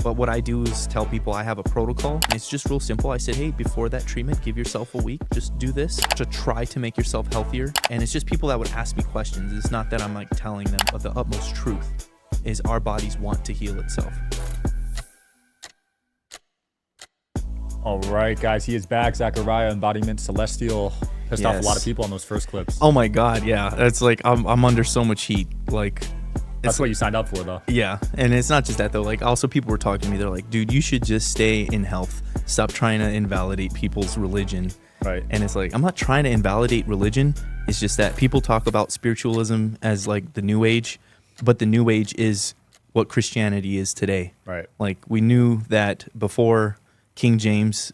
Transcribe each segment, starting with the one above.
But what I do is tell people I have a protocol, and it's just real simple. I said, hey, before that treatment, give yourself a week. Just do this to try to make yourself healthier. And it's just people that would ask me questions. It's not that I'm like telling them, but the utmost truth is our bodies want to heal itself. All right, guys, he is back. Zachariah, Embodiment, Celestial. Pissed off a lot of people on those first clips. Oh my God, yeah. It's like I'm under so much heat. Like, that's what you signed up for, though. Yeah, and it's not just that though. Like, also people were talking to me. They're like, dude, you should just stay in health. Stop trying to invalidate people's religion. Right. And it's like, I'm not trying to invalidate religion. It's just that people talk about spiritualism as like the new age, but the new age is what Christianity is today. Right. Like, we knew that before King James,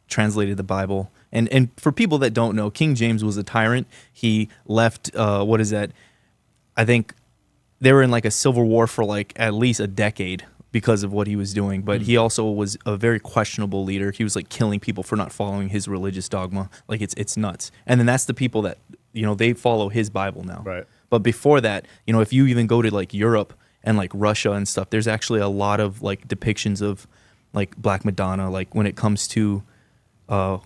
translated the Bible. And for people that don't know, King James was a tyrant. He left, I think they were in like a civil war for like at least a decade because of what he was doing. But he also was a very questionable leader. He was like killing people for not following his religious dogma. Like, it's nuts. And then that's the people that, they follow his Bible now. Right. But before that, if you even go to like Europe and like Russia and stuff, there's actually a lot of like depictions of like Black Madonna, like when it comes to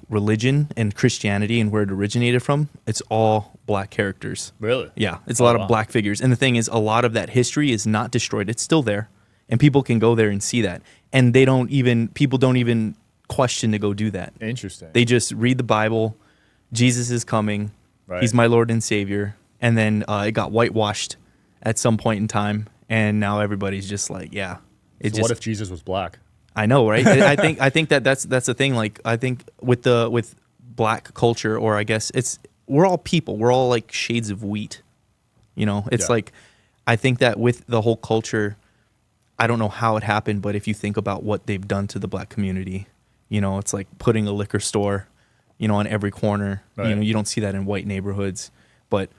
religion and Christianity and where it originated from, it's all black characters. Really? Yeah, it's a lot of black figures. And the thing is, a lot of that history is not destroyed. It's still there. And people can go there and see that. And people don't even question to go do that. Interesting. They just read the Bible. Jesus is coming. Right. He's my Lord and Savior. And then it got whitewashed at some point in time. And now everybody's just like, yeah. What if Jesus was black? I know, right? I think that's the thing. Like, I think with black culture, or I guess we're all people. We're all like shades of wheat. It's like, I think that with the whole culture, I don't know how it happened, but if you think about what they've done to the black community, it's like putting a liquor store, on every corner. Right. You don't see that in white neighborhoods, but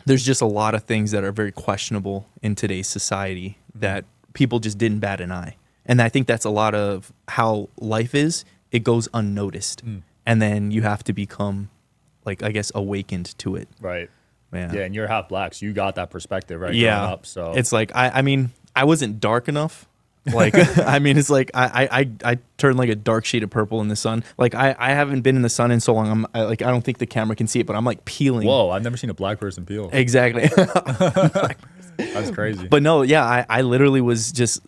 there's just a lot of things that are very questionable in today's society that people just didn't bat an eye. And I think that's a lot of how life is. It goes unnoticed. And then you have to become, like, I guess, awakened to it. Right. Yeah. Yeah, and you're half black, so you got that perspective, right? Yeah. Growing up, so It's like, I mean, I wasn't dark enough. Like, I mean, it's like, I turned like a dark shade of purple in the sun. Like, I haven't been in the sun in so long. I don't think the camera can see it, but I'm like peeling. Whoa, I've never seen a black person peel. Exactly. That's crazy. But no, yeah, I literally was just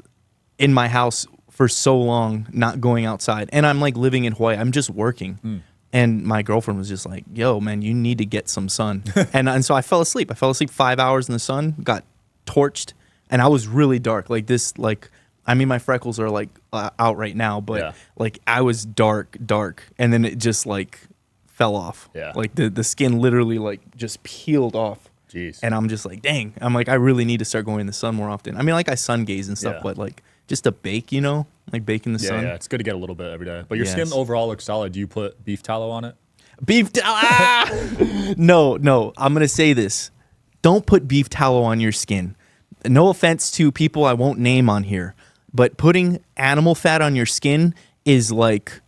in my house for so long, not going outside. And I'm like living in Hawaii. I'm just working. And my girlfriend was just like, yo, man, you need to get some sun. and so I fell asleep. I fell asleep 5 hours in the sun, got torched, and I was really dark. Like this, like, I mean, my freckles are like out right now, but like I was dark. And then it just like fell off. Yeah. Like the skin literally like just peeled off. Jeez. And I'm just like, dang. I'm like, I really need to start going in the sun more often. I mean, like I sun gaze and stuff, but like just to bake, like bake in the sun. Yeah, it's good to get a little bit every day. But your skin overall looks solid. Do you put beef tallow on it? Beef tallow? No. I'm going to say this. Don't put beef tallow on your skin. No offense to people I won't name on here, but putting animal fat on your skin is like,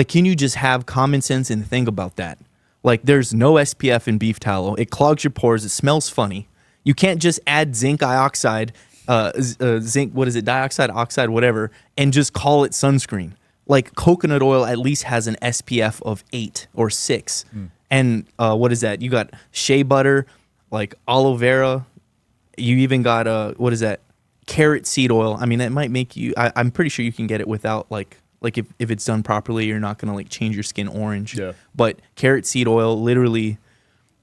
can you just have common sense and think about that? Like, there's no SPF in beef tallow. It clogs your pores. It smells funny. You can't just add zinc dioxide, oxide, whatever, and just call it sunscreen. Like, coconut oil at least has an SPF of 8 or 6. And what is that? You got shea butter, like aloe vera. You even got, carrot seed oil. I mean, that might make you, I'm pretty sure you can get it without, like if it's done properly, you're not going to, like, change your skin orange. Yeah. But carrot seed oil literally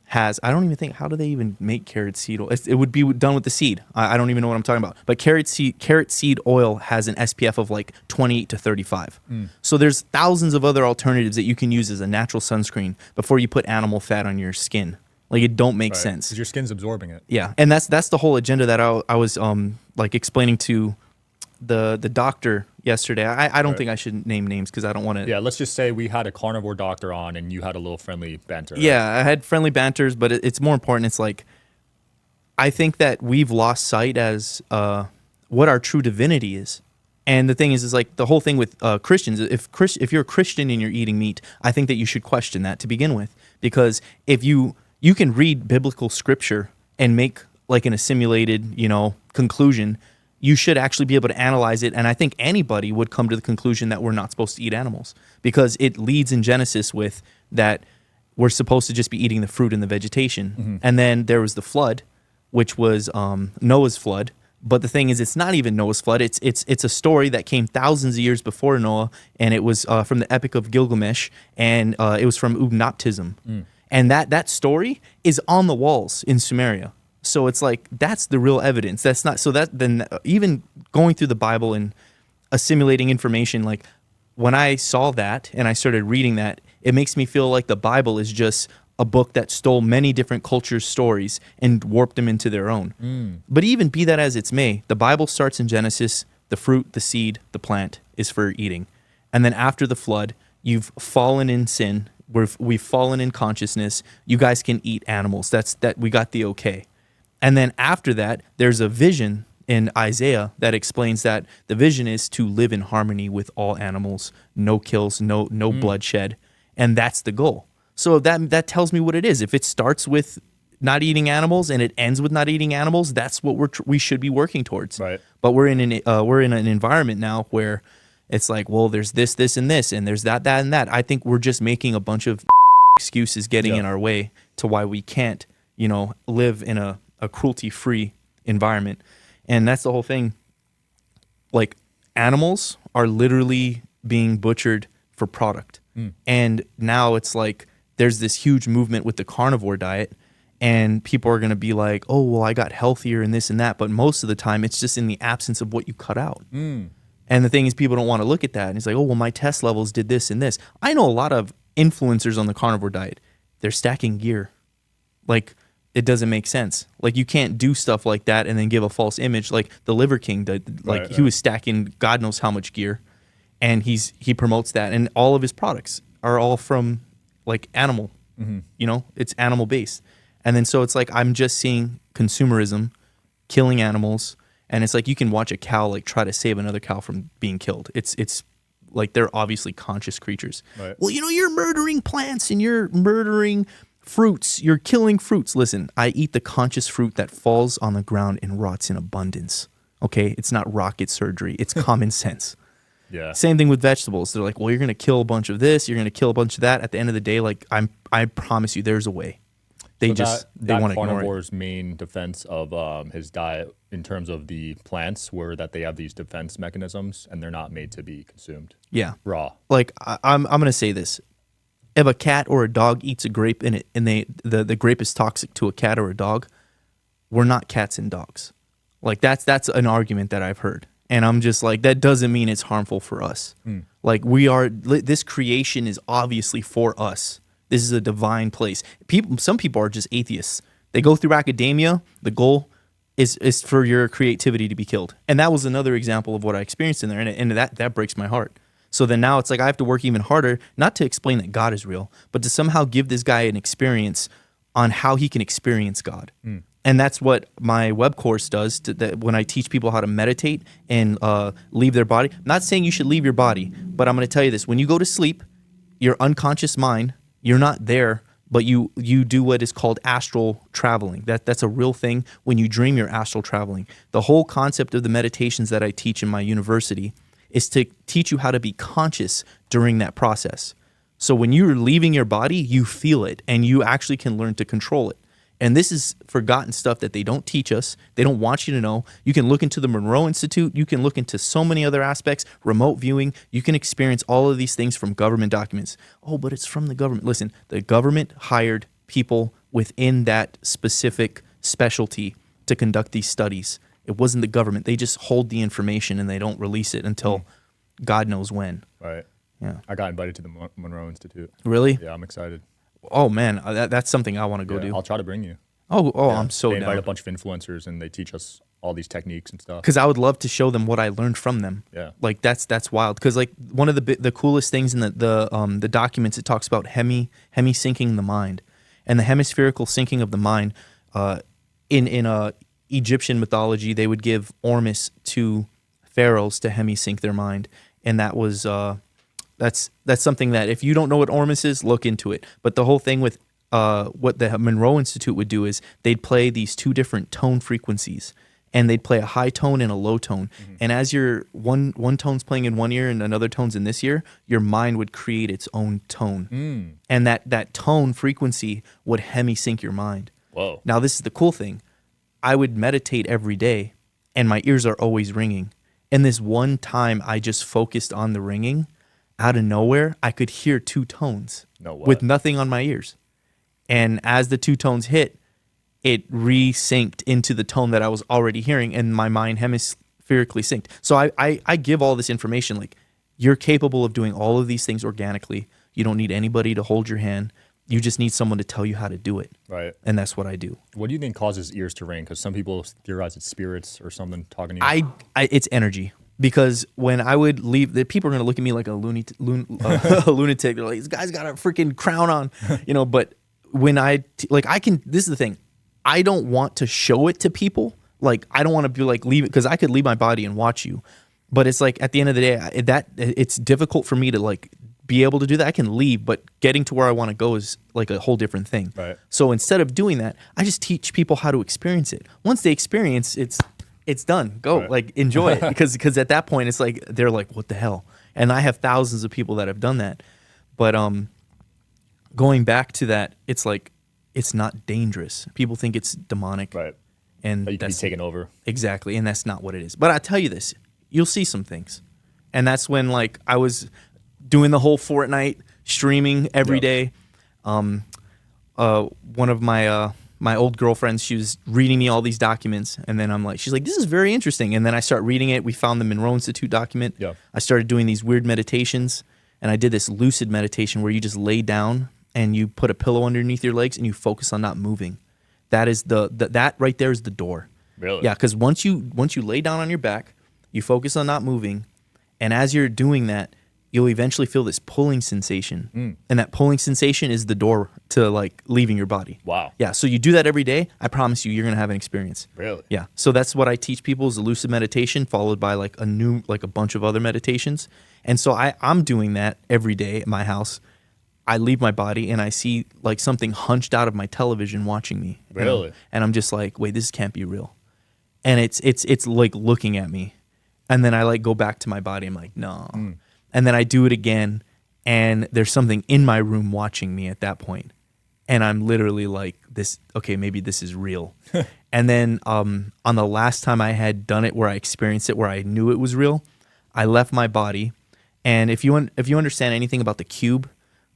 has, I don't even think, how do they even make carrot seed oil? It would be done with the seed. I don't even know what I'm talking about. But carrot seed oil has an SPF of like 28 to 35. So there's thousands of other alternatives that you can use as a natural sunscreen before you put animal fat on your skin. Like, it don't make sense. Because your skin's absorbing it. Yeah, and that's the whole agenda that I was like explaining to the doctor yesterday. I don't think I should name names because I don't want to. Yeah, let's just say we had a carnivore doctor on and you had a little friendly banter. Yeah, I had friendly banters, but it's more important. It's like, I think that we've lost sight as what our true divinity is. And the thing is like the whole thing with Christians, if you're a Christian and you're eating meat, I think that you should question that to begin with. Because if you can read biblical scripture and make like an assimilated, conclusion, you should actually be able to analyze it. And I think anybody would come to the conclusion that we're not supposed to eat animals, because it leads in Genesis with that we're supposed to just be eating the fruit and the vegetation. And then there was the flood, which was Noah's flood. But the thing is, it's not even Noah's flood. It's a story that came thousands of years before Noah, and it was from the Epic of Gilgamesh, and it was from Ugnaughtism. And that story is on the walls in Sumeria. So it's like, that's the real evidence. That's not, so that then even going through the Bible and assimilating information, like when I saw that and I started reading that, it makes me feel like the Bible is just a book that stole many different cultures' stories and warped them into their own. But even be that as it may, the Bible starts in Genesis, the fruit, the seed, the plant is for eating. And then after the flood, you've fallen in sin, we've fallen in consciousness, you guys can eat animals. That we got the okay. And then after that, there's a vision in Isaiah that explains that the vision is to live in harmony with all animals, no kills, no bloodshed, and that's the goal. So that tells me what it is. If it starts with not eating animals and it ends with not eating animals, that's what we should be working towards. Right. But we're in an environment now where it's like, well, there's this, and this, and there's that, and that. I think we're just making a bunch of excuses getting in our way to why we can't, live in a cruelty-free environment. And that's the whole thing. Like, animals are literally being butchered for product. And now it's like there's this huge movement with the carnivore diet, and people are going to be like, oh, well, I got healthier and this and that. But most of the time, it's just in the absence of what you cut out. And the thing is, people don't want to look at that. And it's like, oh, well, my test levels did this and this. I know a lot of influencers on the carnivore diet. They're stacking gear. Like, it doesn't make sense. Like, you can't do stuff like that and then give a false image. Like the Liver King did. Like, he was stacking God knows how much gear, and he promotes that, and all of his products are all from like animal. It's animal based. And then so it's like I'm just seeing consumerism, killing animals, and it's like you can watch a cow like try to save another cow from being killed. It's like they're obviously conscious creatures. Right. Well, you're murdering plants and you're murdering fruits, you're killing fruits. Listen, I eat the conscious fruit that falls on the ground and rots in abundance. Okay? It's not rocket surgery. It's common sense. Yeah. Same thing with vegetables. They're like, well, you're going to kill a bunch of this, you're going to kill a bunch of that. At the end of the day, like I promise you there's a way. They want to ignore it. Carnivore's main defense of his diet in terms of the plants were that they have these defense mechanisms and they're not made to be consumed. Yeah. Raw. Like I'm going to say this. If a cat or a dog eats a grape and the grape is toxic to a cat or a dog, we're not cats and dogs. Like that's an argument that I've heard. And I'm just like, that doesn't mean it's harmful for us. Like this creation is obviously for us. This is a divine place. Some people are just atheists. They go through academia. The goal is for your creativity to be killed. And that was another example of what I experienced in there. And that breaks my heart. So then now it's like I have to work even harder, not to explain that God is real, but to somehow give this guy an experience on how he can experience God. And that's what my web course does when I teach people how to meditate and leave their body. I'm not saying you should leave your body, but I'm going to tell you this. When you go to sleep, your unconscious mind, you're not there, but you do what is called astral traveling. That's a real thing. When you dream, you're astral traveling. The whole concept of the meditations that I teach in my university is to teach you how to be conscious during that process. So when you're leaving your body, you feel it, and you actually can learn to control it. And this is forgotten stuff that they don't teach us. They don't want you to know. You can look into the Monroe Institute. You can look into so many other aspects, remote viewing. You can experience all of these things from government documents. Oh, but it's from the government. Listen, the government hired people within that specific specialty to conduct these studies. It wasn't the government. They just hold the information and they don't release it until God knows when. Right. Yeah. I got invited to the Monroe Institute. Really? Yeah, I'm excited. Oh man, that's something I want to go do. I'll try to bring you. Oh, Yeah. I'm so They invite down. a bunch of influencers and they teach us all these techniques and stuff. Because I would love to show them what I learned from them. Yeah. Like that's wild. Because like one of the coolest things in the documents, it talks about hemi syncing the mind, and the hemispherical syncing of the mind. In Egyptian mythology, they would give ormus to pharaohs to hemi sync their mind, and that was that's something that if you don't know what ormus is, look into it. But the whole thing with what the Monroe Institute would do is they'd play these two different tone frequencies, and they'd play a high tone and a low tone. And as your one tone's playing in one ear and another tone's in this ear, your mind would create its own tone. And that tone frequency would hemi-sync your mind. Whoa. Now, this is the cool thing. I would meditate every day, and my ears are always ringing. And this one time I just focused on the ringing, out of nowhere, I could hear 2 tones with nothing on my ears. And as the 2 tones hit, it re-synced into the tone that I was already hearing, and my mind hemispherically synced. So I give all this information, like, you're capable of doing all of these things organically. You don't need anybody to hold your hand. You just need someone to tell you how to do it. Right. And that's what I do. What do you think causes ears to ring? Because some people theorize it's spirits or something talking to you. It's energy. Because when I would leave, the people are going to look at me like a lunatic. They're like, this guy's got a freaking crown on, but when this is the thing. I don't want to show it to people. Like, I don't want to be like, leave it, because I could leave my body and watch you. But it's like, at the end of the day, it's difficult for me to like be able to do that. I can leave, but getting to where I want to go is like a whole different thing. Right. So instead of doing that, I just teach people how to experience it. Once they experience, it's done. Go, like, enjoy it. Because at that point, it's like, they're like, what the hell? And I have thousands of people that have done that. But going back to that, it's like, it's not dangerous. People think it's demonic. Right. And you can be taken over. Exactly. And that's not what it is. But I tell you this, you'll see some things. And that's when, like, I was doing the whole Fortnite streaming every day. One of my old girlfriends, she was reading me all these documents, and then she's like, this is very interesting. And then I start reading it. We found the Monroe Institute document. Yeah. I started doing these weird meditations, and I did this lucid meditation where you just lay down and you put a pillow underneath your legs and you focus on not moving. That is that right there is the door. Really? Yeah, because once you lay down on your back, you focus on not moving, and as you're doing that, you'll eventually feel this pulling sensation. And that pulling sensation is the door to, like, leaving your body. Wow. Yeah, so you do that every day, I promise you're going to have an experience. Really? Yeah. So that's what I teach people, is a lucid meditation followed by like a bunch of other meditations. And so I'm doing that every day at my house. I leave my body and I see like something hunched out of my television watching me. Really? And I'm just like, wait, this can't be real. And it's like looking at me. And then I like go back to my body. I'm like, no. And then I do it again, and there's something in my room watching me at that point. And I'm literally like, this, okay, maybe this is real. And then on the last time I had done it, where I experienced it, where I knew it was real, I left my body. And if you understand anything about the cube,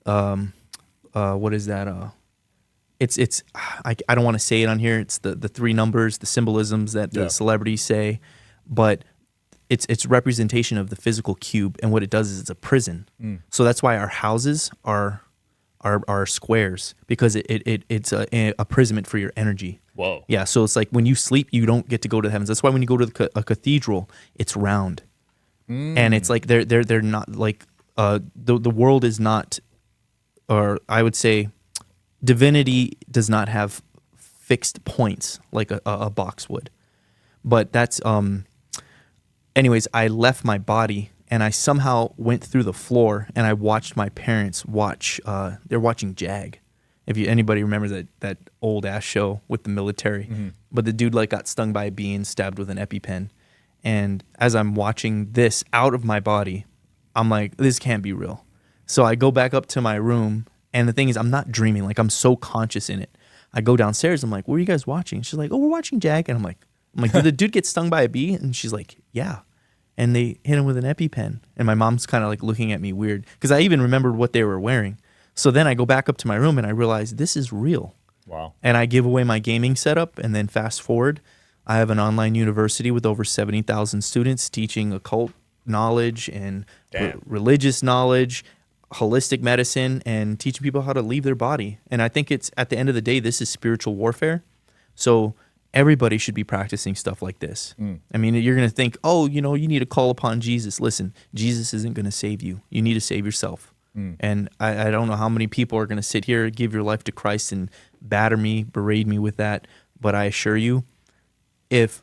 what is that? I don't want to say it on here. It's the 3 numbers, the symbolisms that the celebrities say, but it's representation of the physical cube, and what it does is it's a prison. So that's why our houses are squares, because it's a imprisonment for your energy. Whoa. Yeah, so it's like when you sleep, you don't get to go to the heavens. That's why when you go to a cathedral, it's round, and it's like they're not like the world is not, or I would say, divinity does not have fixed points like a box would. But that's anyways, I left my body and I somehow went through the floor and I watched my parents watch. They're watching Jag. If anybody remembers that old ass show with the military, but the dude like got stung by a bee and stabbed with an EpiPen. And as I'm watching this out of my body, I'm like, this can't be real. So I go back up to my room, and the thing is, I'm not dreaming. Like, I'm so conscious in it. I go downstairs. I'm like, what are you guys watching? She's like, oh, we're watching Jag. And I'm like, did the dude get stung by a bee? And she's like, yeah. And they hit him with an EpiPen. And my mom's kind of like looking at me weird, because I even remembered what they were wearing. So then I go back up to my room and I realize this is real. Wow. And I give away my gaming setup, and then fast forward, I have an online university with over 70,000 students teaching occult knowledge and religious knowledge, holistic medicine, and teaching people how to leave their body. And I think it's, at the end of the day, this is spiritual warfare. So everybody should be practicing stuff like this. I mean, you're going to think, oh, you need to call upon Jesus. Listen, Jesus isn't going to save you. You need to save yourself. And I don't know how many people are going to sit here, give your life to Christ, and batter me, berate me with that. But I assure you, if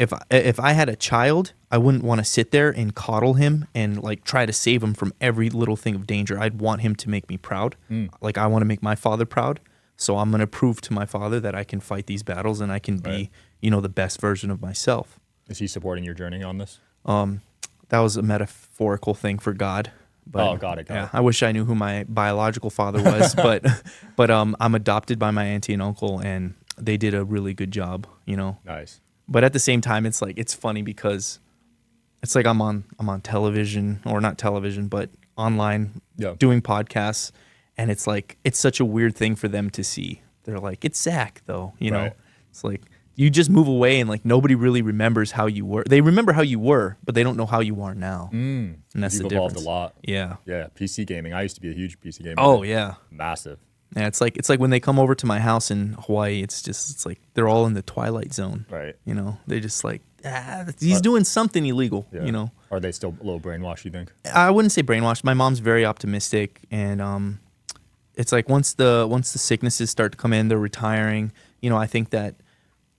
I had a child, I wouldn't want to sit there and coddle him and like try to save him from every little thing of danger. I'd want him to make me proud. Like, I want to make my father proud. So I'm going to prove to my father that I can fight these battles and I can be, the best version of myself. Is he supporting your journey on this? That was a metaphorical thing for God. But, got it. I wish I knew who my biological father was, but I'm adopted by my auntie and uncle, and they did a really good job, Nice. But at the same time, it's like, it's funny because it's like I'm on television, or not television, but online doing podcasts, and it's like, it's such a weird thing for them to see. They're like, it's Zach though, know? It's like, you just move away and like nobody really remembers how you were. They remember how you were, but they don't know how you are now. And that's You've the difference. evolved a lot. Yeah. Yeah. PC gaming. I used to be a huge PC gamer. Oh yeah. Massive. Yeah, it's like when they come over to my house in Hawaii, it's like they're all in the twilight zone. Right. They're just like, he's doing something illegal, Are they still a little brainwashed, you think? I wouldn't say brainwashed. My mom's very optimistic, and it's like once the sicknesses start to come in, they're retiring. I think that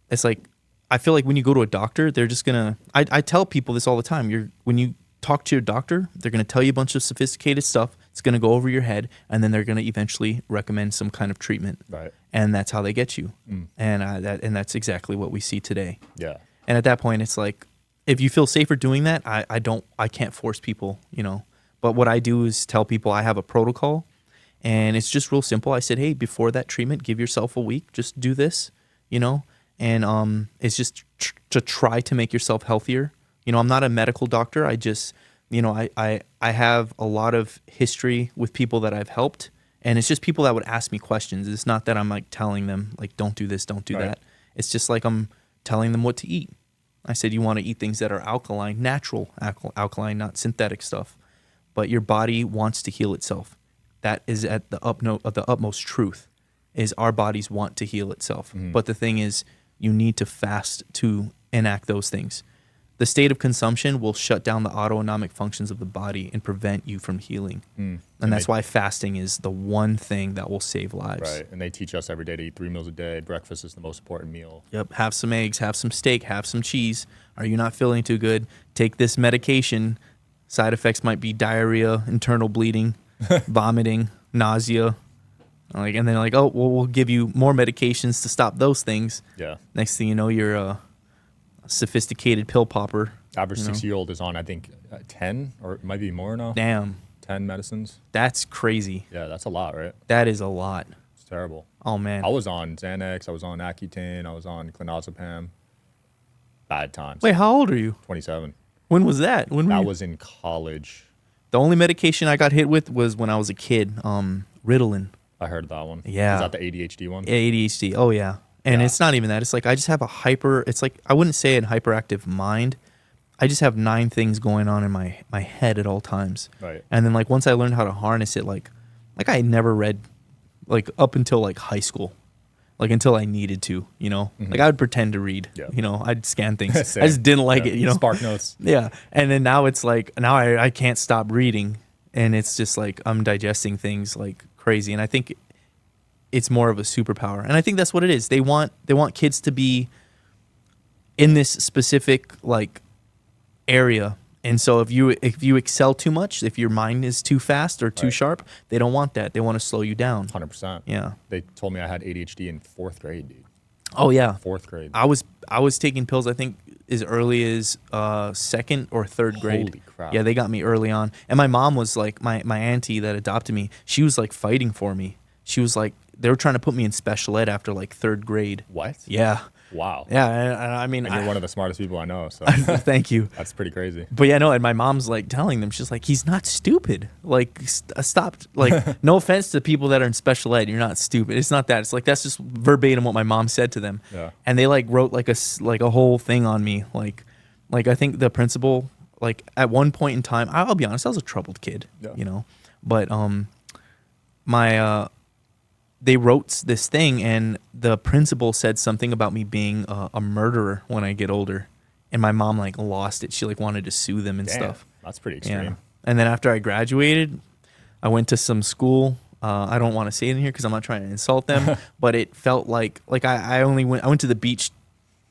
it's like, I feel like when you go to a doctor, they're just gonna. I tell people this all the time. When you talk to your doctor, they're gonna tell you a bunch of sophisticated stuff. It's gonna go over your head, and then they're gonna eventually recommend some kind of treatment. Right. And that's how they get you. And that's exactly what we see today. Yeah. And at that point, it's like, if you feel safer doing that, I can't force people, But what I do is tell people I have a protocol, and it's just real simple. I said, hey, before that treatment, give yourself a week. Just do this, And it's just to try to make yourself healthier. I'm not a medical doctor. I just, I have a lot of history with people that I've helped, and it's just people that would ask me questions. It's not that I'm like telling them like, don't do this, don't do that. It's just like I'm telling them what to eat. I said, you want to eat things that are alkaline, natural alkaline, not synthetic stuff. But your body wants to heal itself. That is at the utmost truth, is our bodies want to heal itself. But the thing is, you need to fast to enact those things. The state of consumption will shut down the autonomic functions of the body and prevent you from healing. And that's why fasting is the one thing that will save lives. Right. And they teach us every day to eat 3 meals a day. Breakfast is the most important meal. Yep. Have some eggs, have some steak, have some cheese. Are you not feeling too good? Take this medication. Side effects might be diarrhea, internal bleeding, vomiting, nausea. And then like, oh, well, we'll give you more medications to stop those things. Yeah. Next thing you know, you're a sophisticated pill popper. Average 6-year-old is on, I think, 10, or it might be more now. Damn. 10 medicines. That's crazy. Yeah, that's a lot, right? That is a lot. It's terrible. Oh, man. I was on Xanax. I was on Accutane. I was on clonazepam. Bad times. Wait, how old are you? 27. When was that? That was in college. The only medication I got hit with was when I was a kid. Ritalin. I heard that one. Yeah. Is that the ADHD one? ADHD. Oh, yeah. And it's not even that. It's like I just have it's like, I wouldn't say an hyperactive mind. I just have 9 things going on in my head at all times. Right. And then like once I learned how to harness it, like I had never read like up until like high school, like until I needed to, like I would pretend to read, I'd scan things. I just didn't like it, Spark notes. Yeah. And then now it's like, now I can't stop reading, and it's just like I'm digesting things like crazy. And I think it's more of a superpower. And I think that's what it is. They want kids to be in this specific like area. And so if you excel too much, if your mind is too fast or too sharp, they don't want that. They want to slow you down. 100%. Yeah. They told me I had ADHD in 4th grade, dude. Oh yeah. 4th grade. I was taking pills, I think, as early as 2nd or 3rd grade. Holy crap. Yeah, they got me early on. And my mom was like, my auntie that adopted me, she was like fighting for me. She was like, they were trying to put me in special ed after like 3rd grade. What? Yeah. Wow. Yeah, and I mean, And you're one of the smartest people I know, so thank you. that's pretty crazy. But yeah, no, and my mom's like telling them, she's like, he's not stupid. Like, stop. Like, no offense to people that are in special ed, you're not stupid. It's not that. It's like that's just verbatim what my mom said to them. Yeah. And they like wrote like a whole thing on me. Like I think the principal, like at one point in time, I'll be honest, I was a troubled kid, But they wrote this thing, and the principal said something about me being a murderer when I get older, and my mom like lost it. She like wanted to sue them and stuff. That's pretty extreme. Yeah. And then after I graduated, I went to some school. I don't want to say it in here because I'm not trying to insult them, but it felt like I went to the beach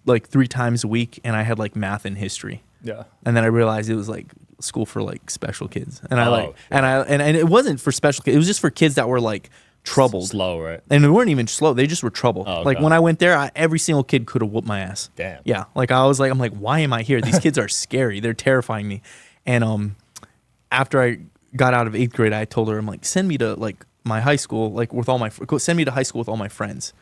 like 3 times a week, and I had like math and history. Yeah. And then I realized it was like school for like special kids, and and it wasn't for special kids. It was just for kids that were like troubled. Slow, right? And they weren't even slow. They just were troubled. Oh, okay. Like when I went there, every single kid could have whooped my ass. Damn. Yeah. Like I'm like, why am I here? These kids are scary. They're terrifying me. And after I got out of 8th grade, I told her, I'm like, send me to like my high school, like with all my, send me to high school with all my friends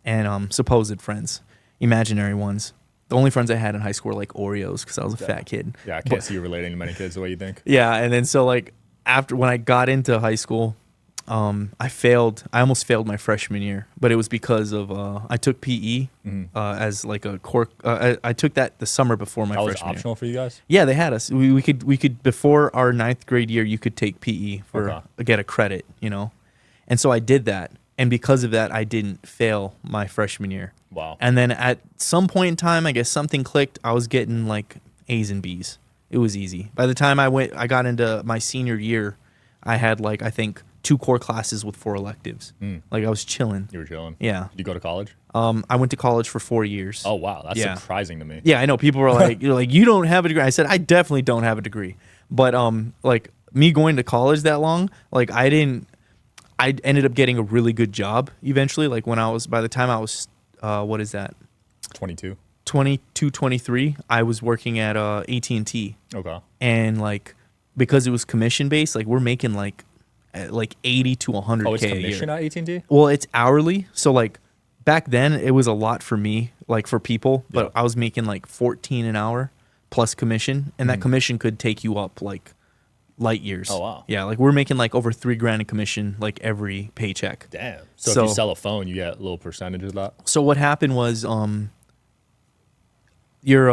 and supposed friends, imaginary ones. The only friends I had in high school were like Oreos because I was a fat kid. Yeah, I can't see you relating to many kids the way you think. Yeah. And then so like when I got into high school, I almost failed my freshman year, but it was because of I took PE as like a core. I took that the summer before my freshman year. That was optional for you guys? Yeah, they had us. We could before our 9th grade year, you could take PE for get a credit, you know, and so I did that, and because of that, I didn't fail my freshman year. Wow. And then at some point in time, I guess something clicked. I was getting like A's and B's. It was easy. By the time I got into my senior year, I had like I think 2 core classes with 4 electives. Like I was chilling. You were chilling. Yeah. Did you go to college? I went to college for 4 years. Oh wow, that's surprising to me. Yeah, I know. People were like, "You're like you don't have a degree." I said, "I definitely don't have a degree." But like me going to college that long, like I ended up getting a really good job eventually. Like by the time I was, what is that? 22. 22, 23. I was working at AT&T. Okay. And like because it was commission based, like we're making like 80 to 100K Oh, it's a year. commission at AT&T? Well, it's hourly. So like back then it was a lot for me, like for people, but I was making like 14 an hour plus commission, and that commission could take you up like light years. Oh wow. Yeah, like we're making like over $3,000 in commission like every paycheck. Damn. So if you sell a phone, you get a little percentage of that? So what happened was your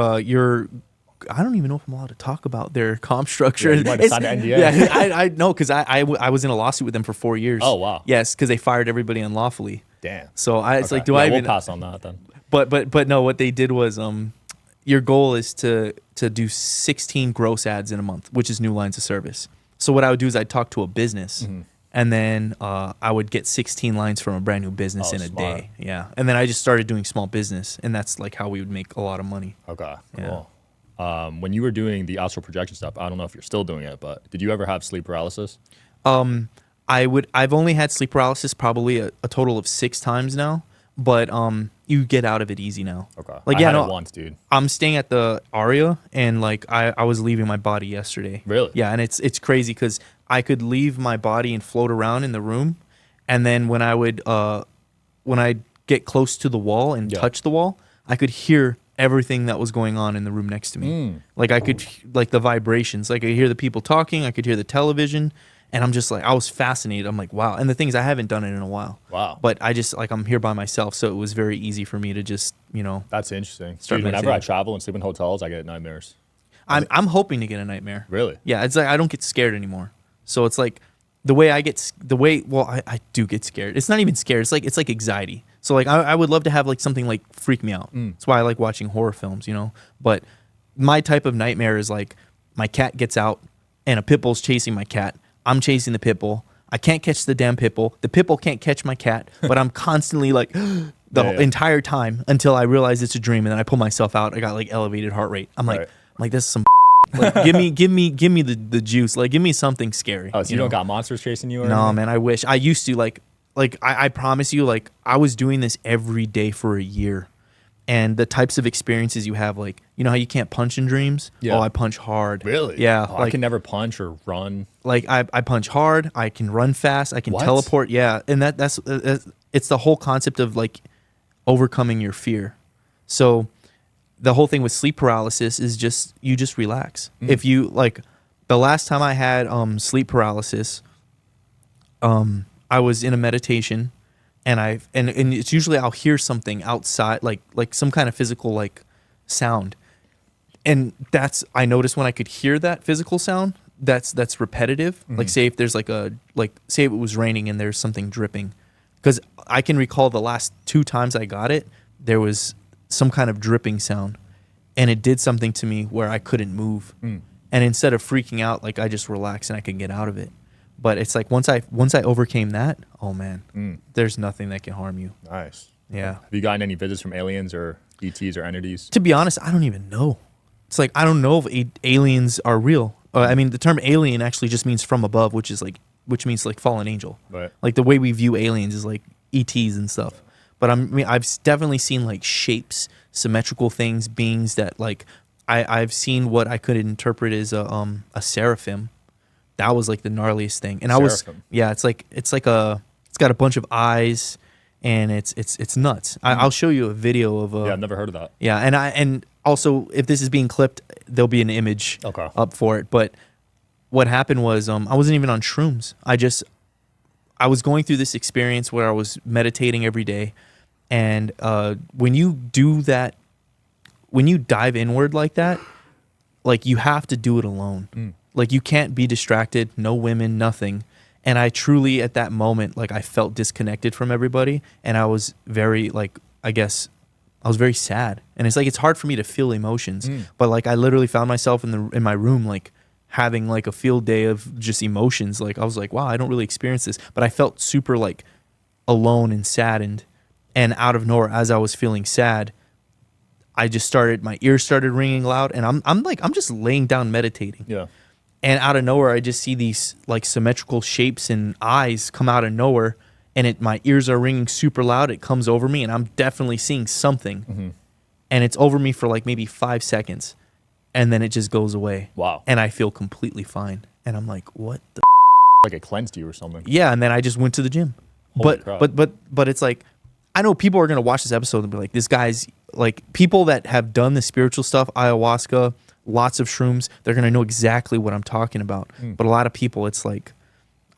I don't even know if I'm allowed to talk about their comp structure. Yeah, you might have signed an NDA. Yeah, I know because I was in a lawsuit with them for 4 years. Oh wow. Yes, because they fired everybody unlawfully. Damn. So it's like, do yeah, I we'll even pass on that then? But no, what they did was your goal is to do 16 gross ads in a month, which is new lines of service. So what I would do is I'd talk to a business, and then I would get 16 lines from a brand new business in a day. Yeah, and then I just started doing small business, and that's like how we would make a lot of money. Okay, Yeah. cool. When you were doing the astral projection stuff, I don't know if you're still doing it, but did you ever have sleep paralysis? I've only had sleep paralysis probably a total of 6 times now, but you get out of it easy now. Okay. Like I had it once, dude. I'm staying at the Aria, and like I was leaving my body yesterday. Really? Yeah, and it's crazy because I could leave my body and float around in the room, and then when I get close to the wall and touch the wall, I could hear everything that was going on in the room next to me. Like I could like the vibrations, like I could hear the people talking, I could hear the television, and I'm just like, I was fascinated. I'm like, wow. And the thing is, I haven't done it in a while. Wow. But I just like, I'm here by myself, so it was very easy for me to just, That's interesting. Start Dude, whenever meditating. I travel and sleep in hotels, I get nightmares. I'm hoping to get a nightmare. Really? Yeah, it's like I don't get scared anymore. So it's like I do get scared. It's not even scared. It's like anxiety. So like I would love to have like something like freak me out. That's why I like watching horror films, But my type of nightmare is like my cat gets out and a pit bull's chasing my cat. I'm chasing the pit bull. I can't catch the damn pit bull. The pit bull can't catch my cat, but I'm constantly like the entire time until I realize it's a dream, and then I pull myself out. I got like elevated heart rate. I'm like this is some like give me the juice. Like give me something scary. Oh, so you don't got monsters chasing you? Or No, anything? man. I wish. I used to like I promise you, like I was doing this every day for a year, and the types of experiences you have, like how you can't punch in dreams. Yeah. Oh, I punch hard. Really? Yeah. Oh, I can never punch or run. Like I punch hard. I can run fast. I can teleport. Yeah, and that's it's the whole concept of like overcoming your fear. So the whole thing with sleep paralysis is just you just relax. If you like, the last time I had sleep paralysis, I was in a meditation, and and it's usually I'll hear something outside, like some kind of physical like sound, and I noticed when I could hear that physical sound, that's repetitive. Like say if there's say if it was raining and there's something dripping, because I can recall the last 2 times I got it, there was some kind of dripping sound, and it did something to me where I couldn't move, and instead of freaking out, like I just relaxed and I could get out of it. But it's like once I overcame that, oh man, there's nothing that can harm you. Nice. Yeah. Have you gotten any visits from aliens or ETs or entities? To be honest, I don't even know. It's like I don't know if aliens are real. I mean, the term alien actually just means from above, which is like which means like fallen angel. Right. Like the way we view aliens is like ETs and stuff. But I've definitely seen like shapes, symmetrical things, beings that like I've seen what I could interpret as a seraphim. That was like the gnarliest thing. And Seraphim. it's got a bunch of eyes, and it's nuts. I'll show you a video of Yeah, I've never heard of that. yeah, and also if this is being clipped, there'll be an image Okay. up for it. But what happened was I wasn't even on shrooms. I was going through this experience where I was meditating every day, and when you do that, when you dive inward like that, like you have to do it alone. Like you can't be distracted, no women, nothing. And I truly at that moment, like I felt disconnected from everybody, and I was very like, I guess I was very sad. And it's like it's hard for me to feel emotions, but like I literally found myself in my room like having like a field day of just emotions. Like I was like, wow, I don't really experience this, but I felt super like alone and saddened. And out of nowhere, as I was feeling sad, my ears started ringing loud, and I'm just laying down meditating. Yeah. And out of nowhere, I just see these like symmetrical shapes and eyes come out of nowhere, and my ears are ringing super loud. It comes over me, and I'm definitely seeing something, and it's over me for like maybe 5 seconds, and then it just goes away. Wow. And I feel completely fine, and I'm like, what the? Like it cleansed you or something. Yeah, and then I just went to the gym. Holy crap. But it's like, I know people are gonna watch this episode and be like, this guy's like, people that have done the spiritual stuff, ayahuasca, lots of shrooms, they're going to know exactly what I'm talking about. But a lot of people, it's like,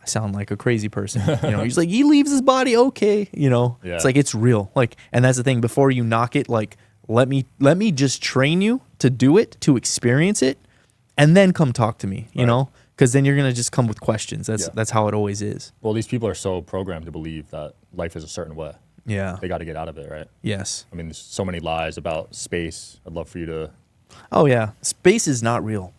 I sound like a crazy person. He's like, he leaves his body okay. Yeah. It's like, it's real. Like, and that's the thing, before you knock it, like, let me just train you to do it, to experience it, and then come talk to me, you know? Because then you're going to just come with questions. That's how it always is. Well, these people are so programmed to believe that life is a certain way. Yeah. They got to get out of it, right? Yes. I mean, there's so many lies about space. I'd love for you to... Oh, yeah. Space is not real.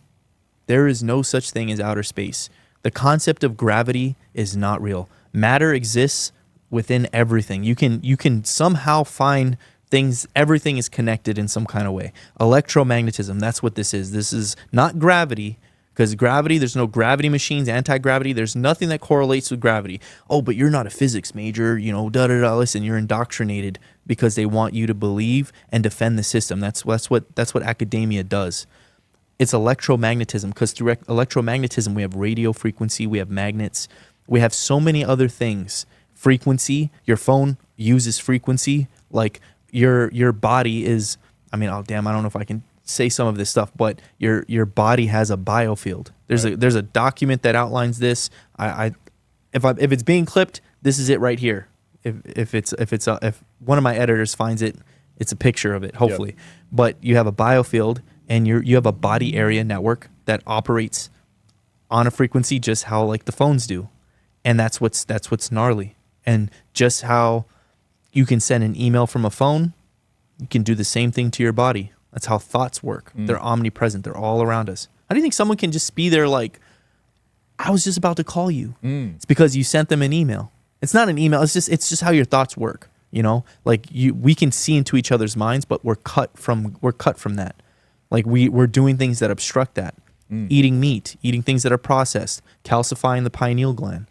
There is no such thing as outer space. The concept of gravity is not real. Matter exists within everything. You can somehow find things, everything is connected in some kind of way. Electromagnetism, that's what this is. This is not gravity, because gravity, there's no gravity machines, anti-gravity, there's nothing that correlates with gravity. Oh, but you're not a physics major, da-da-da, listen, you're indoctrinated because they want you to believe and defend the system. That's what academia does. It's electromagnetism, because through electromagnetism, we have radio frequency, we have magnets, we have so many other things. Frequency, your phone uses frequency, like your body is, I don't know if I can say some of this stuff, but your body has a biofield. There's a document that outlines this. If it's being clipped, this is it right here. If one of my editors finds it, it's a picture of it, hopefully. Yep. But you have a biofield, and you have a body area network that operates on a frequency just how like the phones do. And that's what's gnarly. And just how you can send an email from a phone, you can do the same thing to your body. That's how thoughts work. They're omnipresent. They're all around us. How do you think someone can just be there like, I was just about to call you? It's because you sent them an email. It's not an email. It's just how your thoughts work. Like we can see into each other's minds, but we're cut from that. Like we're doing things that obstruct that. Eating meat, eating things that are processed, calcifying the pineal gland.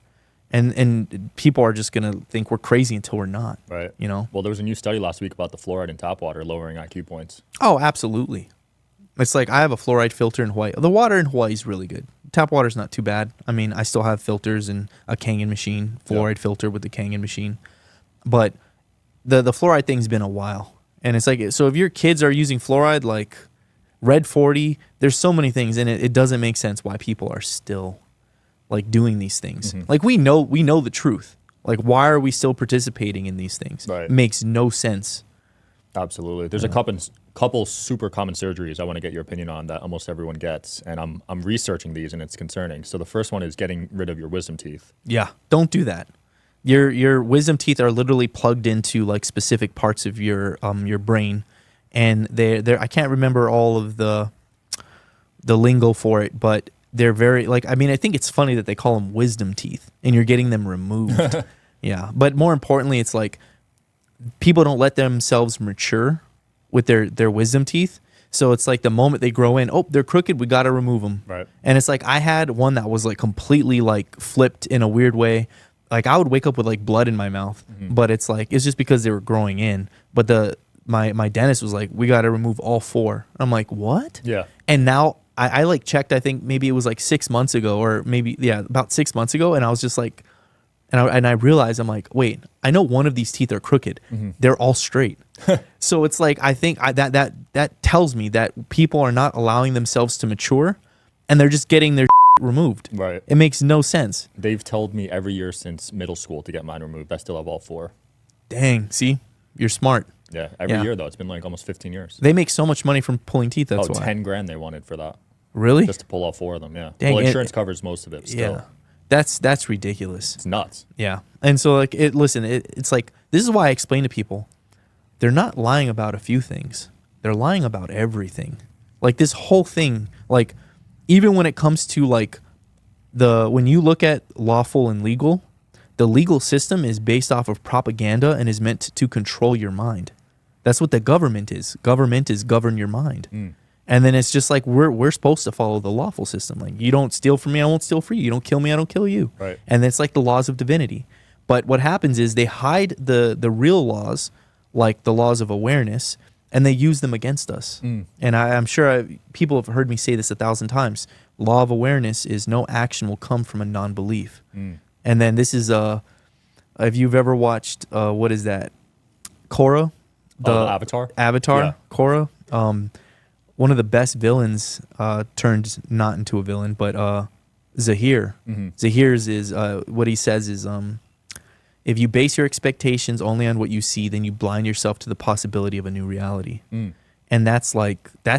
And people are just going to think we're crazy until we're not. Right. Well, there was a new study last week about the fluoride in tap water lowering IQ points. Oh, absolutely. It's like I have a fluoride filter in Hawaii. The water in Hawaii is really good. Tap water's not too bad. I still have filters and a Kangen machine, fluoride filter with the Kangen machine. But the fluoride thing's been a while. And it's like, so if your kids are using fluoride, like Red 40, there's so many things in it. It doesn't make sense why people are still like doing these things. Like we know the truth. Like why are we still participating in these things? Right. It makes no sense. Absolutely. There's a couple super common surgeries I want to get your opinion on that almost everyone gets, and I'm researching these and it's concerning. So the first one is getting rid of your wisdom teeth. Yeah, don't do that. Your wisdom teeth are literally plugged into like specific parts of your brain, and they're I can't remember all of the lingo for it, but they're very like, I think it's funny that they call them wisdom teeth and you're getting them removed. Yeah. But more importantly, it's like people don't let themselves mature with their wisdom teeth So it's like the moment they grow in, oh, they're crooked, we got to remove them. Right. And it's like I had one that was like completely like flipped in a weird way. Like I would wake up with like blood in my mouth, but it's like it's just because they were growing in. But my dentist was like, we got to remove all 4. I'm like, what? Yeah. And now I like checked, I think maybe it was like 6 months ago, or maybe about 6 months ago, and I was just like, and I realized, I'm like, wait, I know one of these teeth are crooked. They're all straight. So it's like I think that tells me that people are not allowing themselves to mature, and they're just getting their removed. Right. It makes no sense. They've told me every year since middle school to get mine removed. I still have all 4. Dang, see, you're smart. Yeah, every year though. It's been like almost 15 years. They make so much money from pulling teeth. That's why. 10 grand they wanted for that. Really? Just to pull all 4 of them. Yeah. Dang, well, insurance covers most of it. Still. Yeah. That's ridiculous. It's nuts. Yeah. And so like it's like this is why I explain to people, they're not lying about a few things. They're lying about everything. Like this whole thing, like even when it comes to like when you look at lawful and legal, the legal system is based off of propaganda and is meant to control your mind. That's what the government is. Government is govern your mind. And then it's just like we're supposed to follow the lawful system. Like you don't steal from me, I won't steal from you. You don't kill me, I don't kill you. Right. And it's like the laws of divinity. But what happens is they hide the real laws, like the laws of awareness, and they use them against us. And I'm sure people have heard me say this 1,000 times. Law of awareness is no action will come from a non-belief. And then this is if you've ever watched what is that? Korra? The Avatar? Avatar, Yeah. Korra. One of the best villains turned not into a villain, but Zahir. Zahir's is what he says is if you base your expectations only on what you see, then you blind yourself to the possibility of a new reality. And that's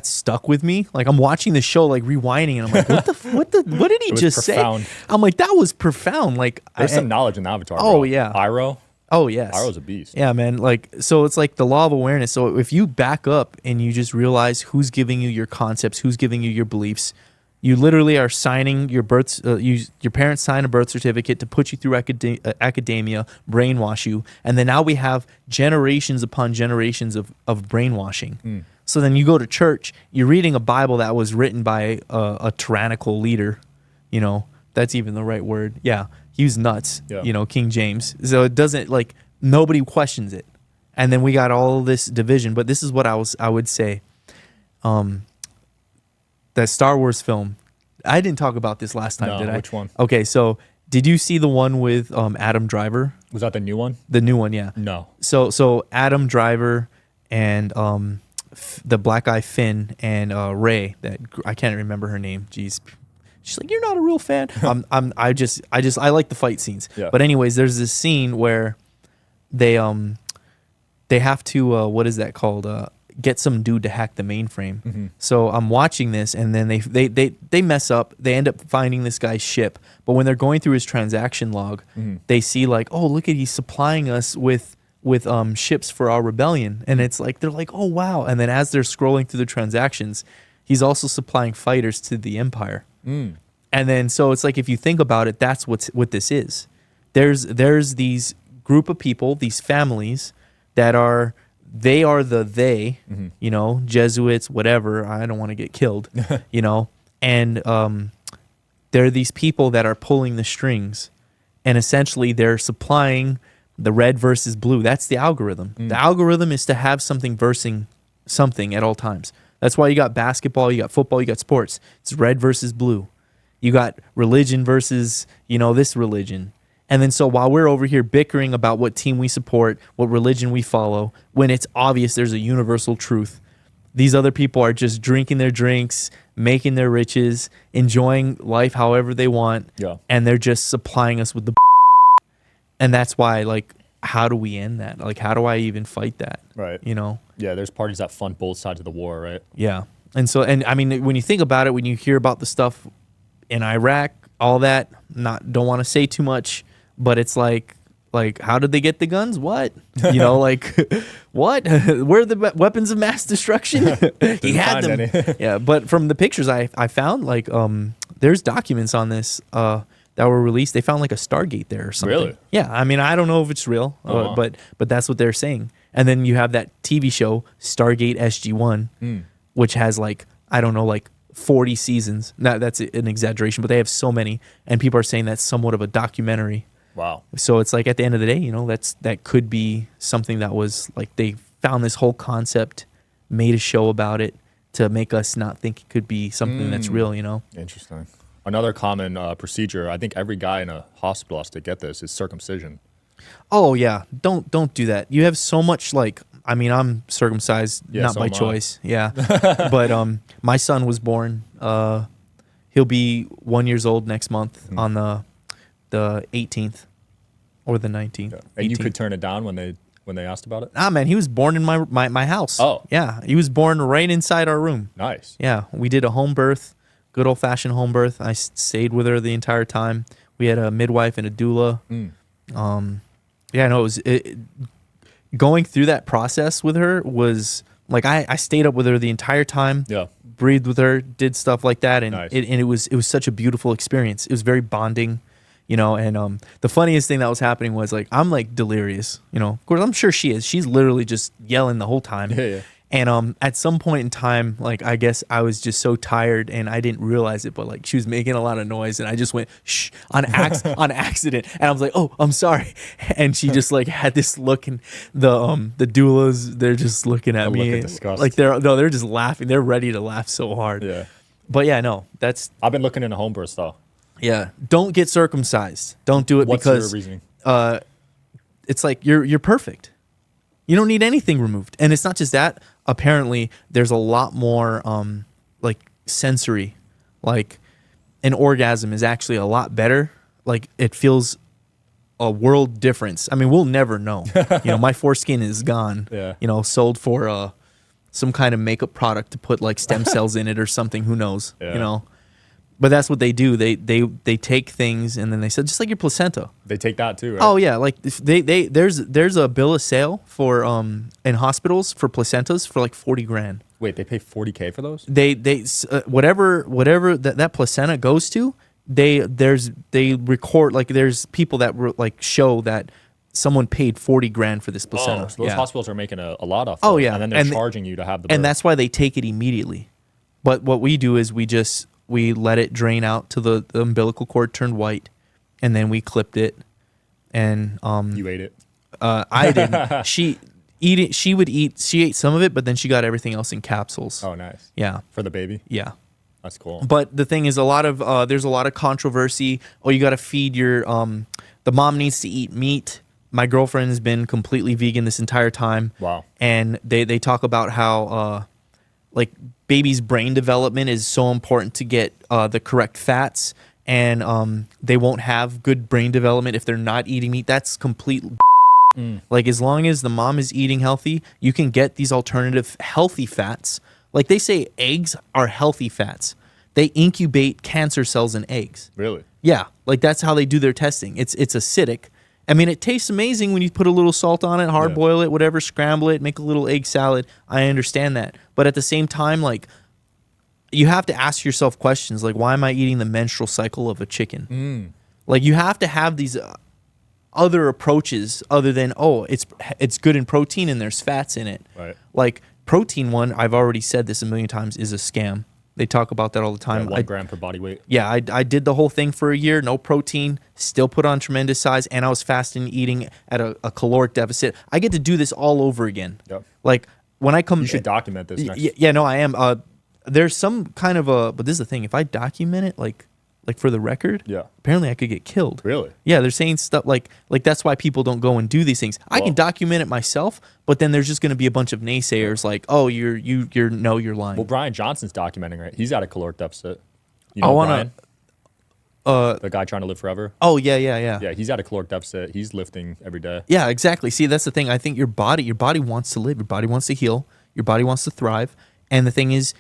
stuck with me. Like I'm watching the show, like rewinding, and I'm like, what did he just profound. say? I'm like, that was profound. Like There's some knowledge in the Avatar. Oh, bro. yeah. Iroh. Oh yes, Iroh's a beast. Yeah, man. Like so, it's like the law of awareness. So if you back up and you just realize who's giving you your concepts, who's giving you your beliefs, you literally are signing your birth. Your parents sign a birth certificate to put you through academia, brainwash you, and then now we have generations upon generations of brainwashing. So then you go to church, you're reading a Bible that was written by a tyrannical leader. You know, that's even the right word. Yeah. He was nuts, King James. So it doesn't like nobody questions it, and then we got all this division. But this is what I would say. That Star Wars film, I didn't talk about this last time, did I? Which one? Okay, so did you see the one with Adam Driver? Was that the new one? The new one, yeah. No. So Adam Driver and the black guy Finn and Rey, that I can't remember her name. Jeez. She's like, you're not a real fan. I like the fight scenes. Yeah. But anyways, there's this scene where they have to what is that called? Get some dude to hack the mainframe. So I'm watching this, and then they mess up. They end up finding this guy's ship. But when they're going through his transaction log, they see like, oh, look at he's supplying us with ships for our rebellion, and it's like they're like, oh wow. And then as they're scrolling through the transactions, he's also supplying fighters to the Empire. And then so it's like if you think about it, that's what this is. There's these group of people, these families that are they, Jesuits, whatever. I don't want to get killed, and there are these people that are pulling the strings, and essentially they're supplying the red versus blue. That's the algorithm. The algorithm is to have something versing something at all times. That's why you got basketball, you got football, you got sports. It's red versus blue. You got religion versus, this religion. And then so while we're over here bickering about what team we support, what religion we follow, when it's obvious there's a universal truth, these other people are just drinking their drinks, making their riches, enjoying life however they want. Yeah. And they're just supplying us with the and that's why, like, how do we end that? Like, how do I even fight that? Right. Yeah, there's parties that fund both sides of the war, right? Yeah. And I mean, when you think about it, when you hear about the stuff in Iraq, all that, don't want to say too much, but it's like, how did they get the guns? What? Like, what? Where are the weapons of mass destruction? He had them. Yeah, but from the pictures I found, like, there's documents on this that were released. They found like a Stargate there or something. Really? Yeah. I mean, I don't know if it's real, but that's what they're saying. And then you have that TV show, Stargate SG-1, which has like, I don't know, like 40 seasons. Now, that's an exaggeration, but they have so many, and people are saying that's somewhat of a documentary. Wow. So it's like at the end of the day, you know, that could be something that was like they found this whole concept, made a show about it to make us not think it could be something that's real, you know? Interesting. Another common procedure, I think every guy in a hospital has to get this, is circumcision. Oh yeah, don't do that. You have so much like, I mean, I'm circumcised, not so by am I. choice. Yeah, but my son was born. He'll be 1 year old next month on the 18th or the 19th. Yeah. And you 18th. could turn it down when they asked about it? Ah man, he was born in my house. Oh. Yeah, he was born right inside our room. Nice. Yeah, we did a home birth, good old fashioned home birth. I stayed with her the entire time. We had a midwife and a doula. Yeah, no, going through that process with her was like I stayed up with her the entire time. Yeah. Breathed with her, did stuff like that, and Nice. it was such a beautiful experience. It was very bonding, you know. And the funniest thing that was happening was like I'm like delirious, you know. Of course, I'm sure she is. She's literally just yelling the whole time. Yeah. And at some point in time, like I guess I was just so tired and I didn't realize it, but like she was making a lot of noise and I just went shh on accident, and I was like, oh, I'm sorry, and she just like had this look, and the doulas, they're just looking at me look of disgust. like they're just laughing, they're ready to laugh so hard. Yeah. But yeah, no, that's I've been looking into home births though. yeah. Don't get circumcised. Don't do it What's because your reasoning? it's like you're perfect. You don't need anything removed. And it's not just that. Apparently, there's a lot more like sensory. Like an orgasm is actually a lot better. Like it feels a world difference. I mean, we'll never know. You know, my foreskin is gone. Yeah. You know, sold for some kind of makeup product to put like stem cells in it or something. Who knows? Yeah. You know. But that's what they do. They take things and then they said, just like your placenta. They take that too, right? Oh yeah, like there's a bill of sale for in hospitals for placentas for like 40 grand. Wait, they pay $40K for those? They whatever that placenta goes to, they record, like there's people that like show that someone paid 40 grand for this placenta. Oh, so those hospitals are making a lot off. Oh those, yeah, and then they're charging you to have the birth. and that's why they take it immediately. But what we do is we let it drain out till the umbilical cord turned white, and then we clipped it. And You ate it. I didn't. She ate some of it, but then she got everything else in capsules. Oh, nice. Yeah. For the baby? Yeah. That's cool. But the thing is, there's a lot of controversy. Oh, you got to feed your the mom needs to eat meat. My girlfriend has been completely vegan this entire time. Wow. And they talk about how like baby's brain development is so important to get the correct fats, and they won't have good brain development if they're not eating meat. That's complete. Like as long as the mom is eating healthy, you can get these alternative healthy fats. Like they say eggs are healthy fats. They incubate cancer cells in eggs. Really? Yeah, like that's how they do their testing. It's acidic. I mean, it tastes amazing when you put a little salt on it, hard boil it, whatever, scramble it, make a little egg salad. I understand that. But at the same time, like, you have to ask yourself questions like, why am I eating the menstrual cycle of a chicken? Like, you have to have these other approaches other than, oh, it's good in protein and there's fats in it. Right. Like, protein one, I've already said this a million times, is a scam. They talk about that all the time. Yeah, 1 gram per body weight. Yeah, I did the whole thing for a year, no protein, still put on tremendous size, and I was fasting, eating at a caloric deficit. I get to do this all over again. Yep. Like when I come, You should document this next. Yeah, no, I am. There's some kind of but this is the thing. If I document it, like for the record, apparently I could get killed. Really? Yeah, they're saying stuff like that's why people don't go and do these things. I can document it myself, but then there's just going to be a bunch of naysayers like, oh, you're lying. Well, Brian Johnson's documenting, right? He's at a caloric deficit. You know I want Brian? The guy trying to live forever. Oh yeah. Yeah, he's at a caloric deficit. He's lifting every day. Yeah, exactly. See, that's the thing. I think your body wants to live. Your body wants to heal. Your body wants to thrive. And the thing is,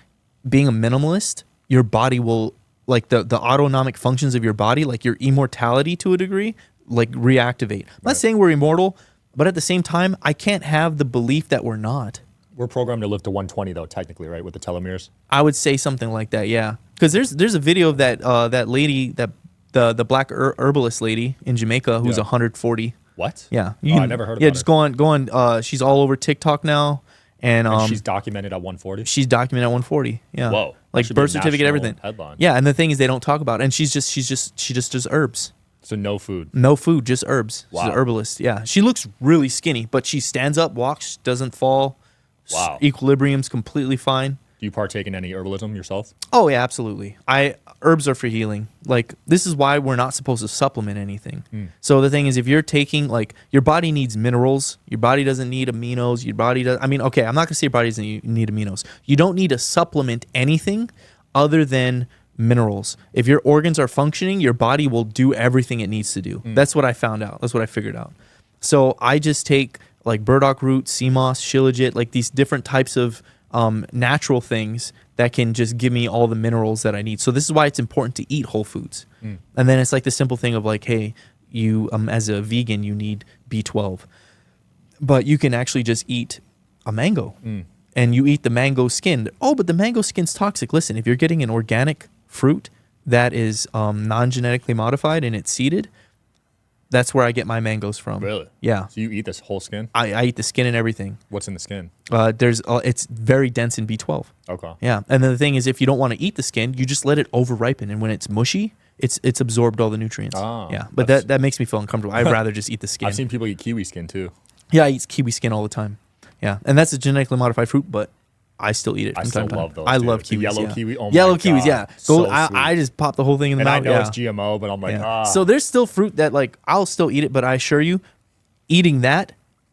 being a minimalist, your body will, like the autonomic functions of your body, like your immortality to a degree, like reactivate. I'm not saying we're immortal, but at the same time, I can't have the belief that we're not. We're programmed to live to 120 though, technically, right? With the telomeres. I would say something like that, yeah. Because there's a video of that lady, that the black herbalist lady in Jamaica who's 140. What? Yeah, I never heard about Yeah, her. just go on. She's all over TikTok now, And she's documented at 140. She's documented at 140. Yeah. Whoa. Like birth certificate, everything. Headline. Yeah, and the thing is, they don't talk about it. And she just does herbs. So no food. No food, just herbs. Wow. She's an herbalist. Yeah. She looks really skinny, but she stands up, walks, doesn't fall. Wow. Equilibrium's completely fine. Do you partake in any herbalism yourself? Oh yeah, absolutely. Herbs are for healing. Like, this is why we're not supposed to supplement anything. So the thing is, if you're taking, like, your body needs minerals, your body doesn't need aminos, your body does. I mean, okay, I'm not gonna say your body doesn't need aminos. You don't need to supplement anything other than minerals. If your organs are functioning, your body will do everything it needs to do. That's what I found out. That's what I figured out. So I just take like burdock root, sea moss, shilajit, like these different types of natural things that can just give me all the minerals that I need. So this is why it's important to eat whole foods. And then it's like the simple thing of like, hey, you as a vegan, you need B12, but you can actually just eat a mango and you eat the mango skin. Oh, but the mango skin's toxic. Listen, if you're getting an organic fruit that is non-genetically modified and it's seeded, that's where I get my mangoes from. Really? Yeah. So you eat this whole skin? I eat the skin and everything. What's in the skin? It's very dense in B12. Okay. Yeah. And then the thing is, if you don't want to eat the skin, you just let it over ripen, and when it's mushy, it's absorbed all the nutrients. Yeah. But that makes me feel uncomfortable. I'd rather just eat the skin. I've seen people eat kiwi skin too. Yeah, I eat kiwi skin all the time. Yeah. And that's a genetically modified fruit, but I still eat it. I from still time to time. love those. I dude. love The kiwis. yellow kiwi. Oh yellow my kiwis. God. Yeah. So I just pop the whole thing in the and mouth. I know yeah. it's GMO, but I'm like, So there's still fruit that, like, I'll still eat it, but I assure you, eating that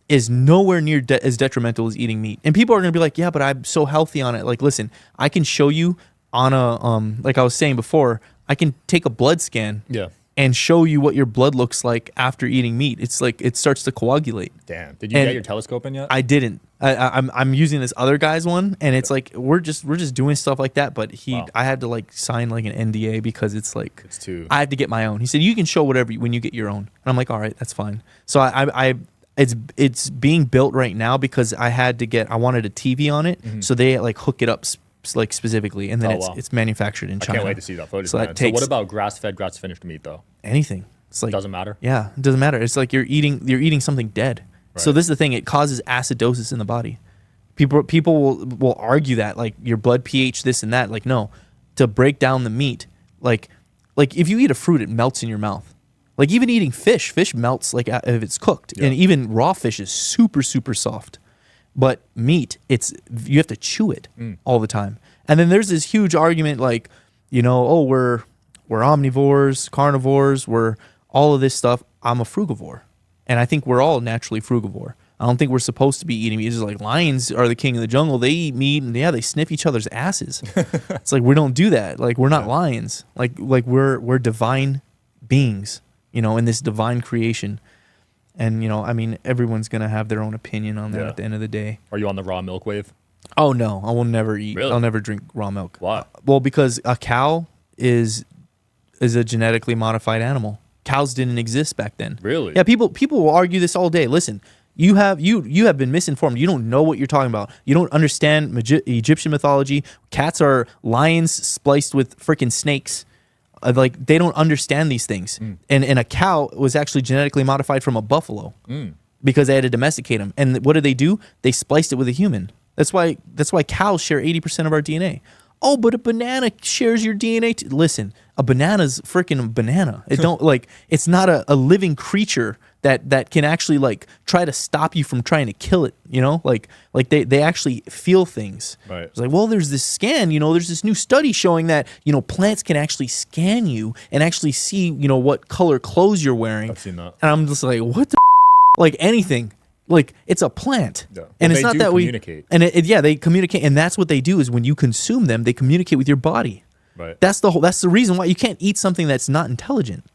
is nowhere near as detrimental as eating meat. And people are gonna be like, yeah, but I'm so healthy on it. Like, listen, I can show you on a like I was saying before, I can take a blood scan. Yeah. And show you what your blood looks like after eating meat. It's like it starts to coagulate. Damn. Did you get your telescope in yet? I didn't. I'm using this other guy's one, and it's like we're just doing stuff like that. But I had to like sign like an NDA because it's like it's too. I have to get my own. He said you can show whatever when you get your own, and I'm like, all right, that's fine. So it's being built right now because I wanted a TV on it, so they like hook it up like specifically, and then it's manufactured in China. I can't wait to see that footage. So, so what about grass-fed, grass-finished meat though? Anything. It's like doesn't matter. Yeah, it doesn't matter. It's like you're eating something dead. Right. So this is the thing. It causes acidosis in the body. People will argue that like your blood pH, this and that. Like no, to break down the meat, like if you eat a fruit, it melts in your mouth. Like even eating fish melts like if it's cooked, and even raw fish is super super soft. But meat, you have to chew it all the time. And then there's this huge argument like, we're omnivores, carnivores, we're all of this stuff. I'm a frugivore. And I think we're all naturally frugivore. I don't think we're supposed to be eating meat. It's just like lions are the king of the jungle. They eat meat and they sniff each other's asses. It's like we don't do that. Like we're not lions. Like we're divine beings, in this divine creation. And, I mean, everyone's going to have their own opinion on that at the end of the day. Are you on the raw milk wave? Oh, no. I will never eat. Really? I'll never drink raw milk. Why? Well, because a cow is a genetically modified animal. Cows didn't exist back then. Really? Yeah, people will argue this all day. Listen, you have been misinformed. You don't know what you're talking about. You don't understand Egyptian mythology. Cats are lions spliced with freaking snakes. Like they don't understand these things, and a cow was actually genetically modified from a buffalo because they had to domesticate them. And what did they do? They spliced it with a human. That's why cows share 80% of our DNA. Oh, but a banana shares your DNA. Listen, a banana's freaking a banana. It don't like it's not a living creature that can actually like try to stop you from trying to kill it. Like they actually feel things. Right. It's like, well, there's this scan. There's this new study showing that plants can actually scan you and actually see what color clothes you're wearing. I've seen that. And I'm just like, what the like anything. Like it's a plant, and it's not that communicate. They communicate, and that's what they do is when you consume them, they communicate with your body. Right. That's the reason why you can't eat something that's not intelligent.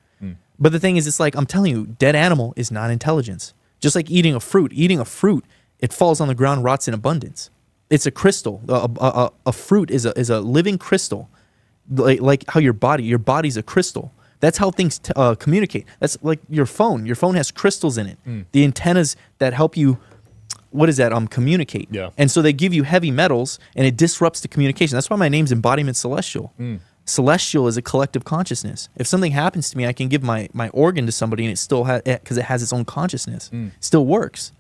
But the thing is, it's like I'm telling you, dead animal is not intelligence. Just like eating a fruit. Eating a fruit, it falls on the ground, rots in abundance. It's a crystal. A fruit is a living crystal, like how your body's a crystal. That's how things communicate. That's like your phone. Your phone has crystals in it. The antennas that help you, communicate. Yeah. And so they give you heavy metals, and it disrupts the communication. That's why my name's Embodiment Celestial. Celestial is a collective consciousness. If something happens to me, I can give my organ to somebody, and it still because it has its own consciousness. Still works.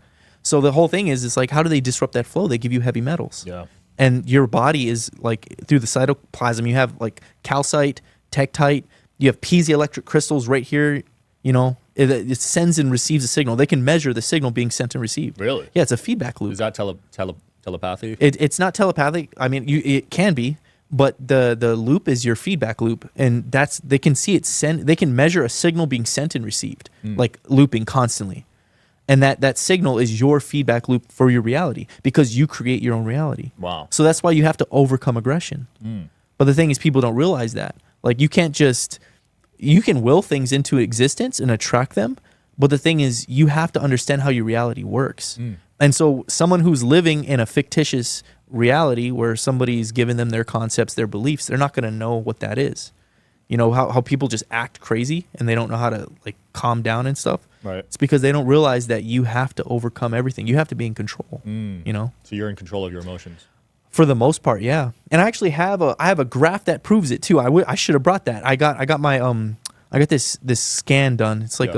So the whole thing is like, how do they disrupt that flow? They give you heavy metals. Yeah. And your body is like, through the cytoplasm, you have like calcite, tektite, you have piezoelectric crystals right here. You know, it sends and receives a signal. They can measure the signal being sent and received. Really? Yeah, it's a feedback loop. Is that telepathy? It's not telepathic. I mean, it can be, but the loop is your feedback loop, and they can see it send. They can measure a signal being sent and received, like looping constantly, and that signal is your feedback loop for your reality because you create your own reality. Wow. So that's why you have to overcome aggression. But the thing is, people don't realize that. Like you can will things into existence and attract them, but the thing is, you have to understand how your reality works. And so someone who's living in a fictitious reality where somebody's given them their concepts, their beliefs, they're not going to know what that is. You know, how people just act crazy and they don't know how to like calm down and stuff. Right. It's because they don't realize that you have to overcome everything. You have to be in control, you know? So you're in control of your emotions. For the most part, yeah. And I actually have a graph that proves it too. I should have brought that. I got my I got this scan done. It's like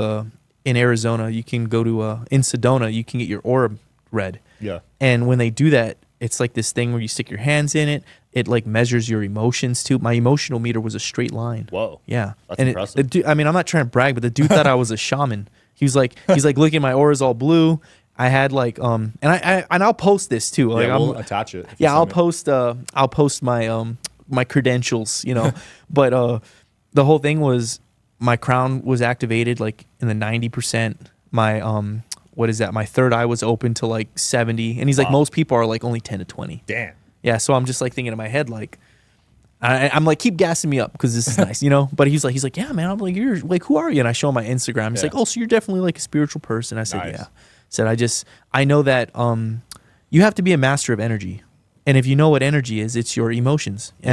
in Arizona, you can go to in Sedona, you can get your aura read. Yeah. And when they do that, it's like this thing where you stick your hands in it. It like measures your emotions too. My emotional meter was a straight line. Whoa. Yeah. That's impressive. I mean, I'm not trying to brag, but the dude thought I was a shaman. He's like looking at my aura's all blue. I had like and I'll post this too. Like, yeah, we'll attach it. Yeah, I'll post my my credentials, you know. But the whole thing was my crown was activated like in the 90%. My what is that? My third eye was open to like 70. And he's like, most people are like only 10 to 20. Damn. Yeah, so I'm just like thinking in my head like I'm like, keep gassing me up because this is nice, you know. But he's like, yeah, man. I'm like, you're like, who are you? And I show him my Instagram. He's like, oh, so you're definitely like a spiritual person. I said, nice. yeah. I know that you have to be a master of energy. And if you know what energy is, it's your emotions. Yeah.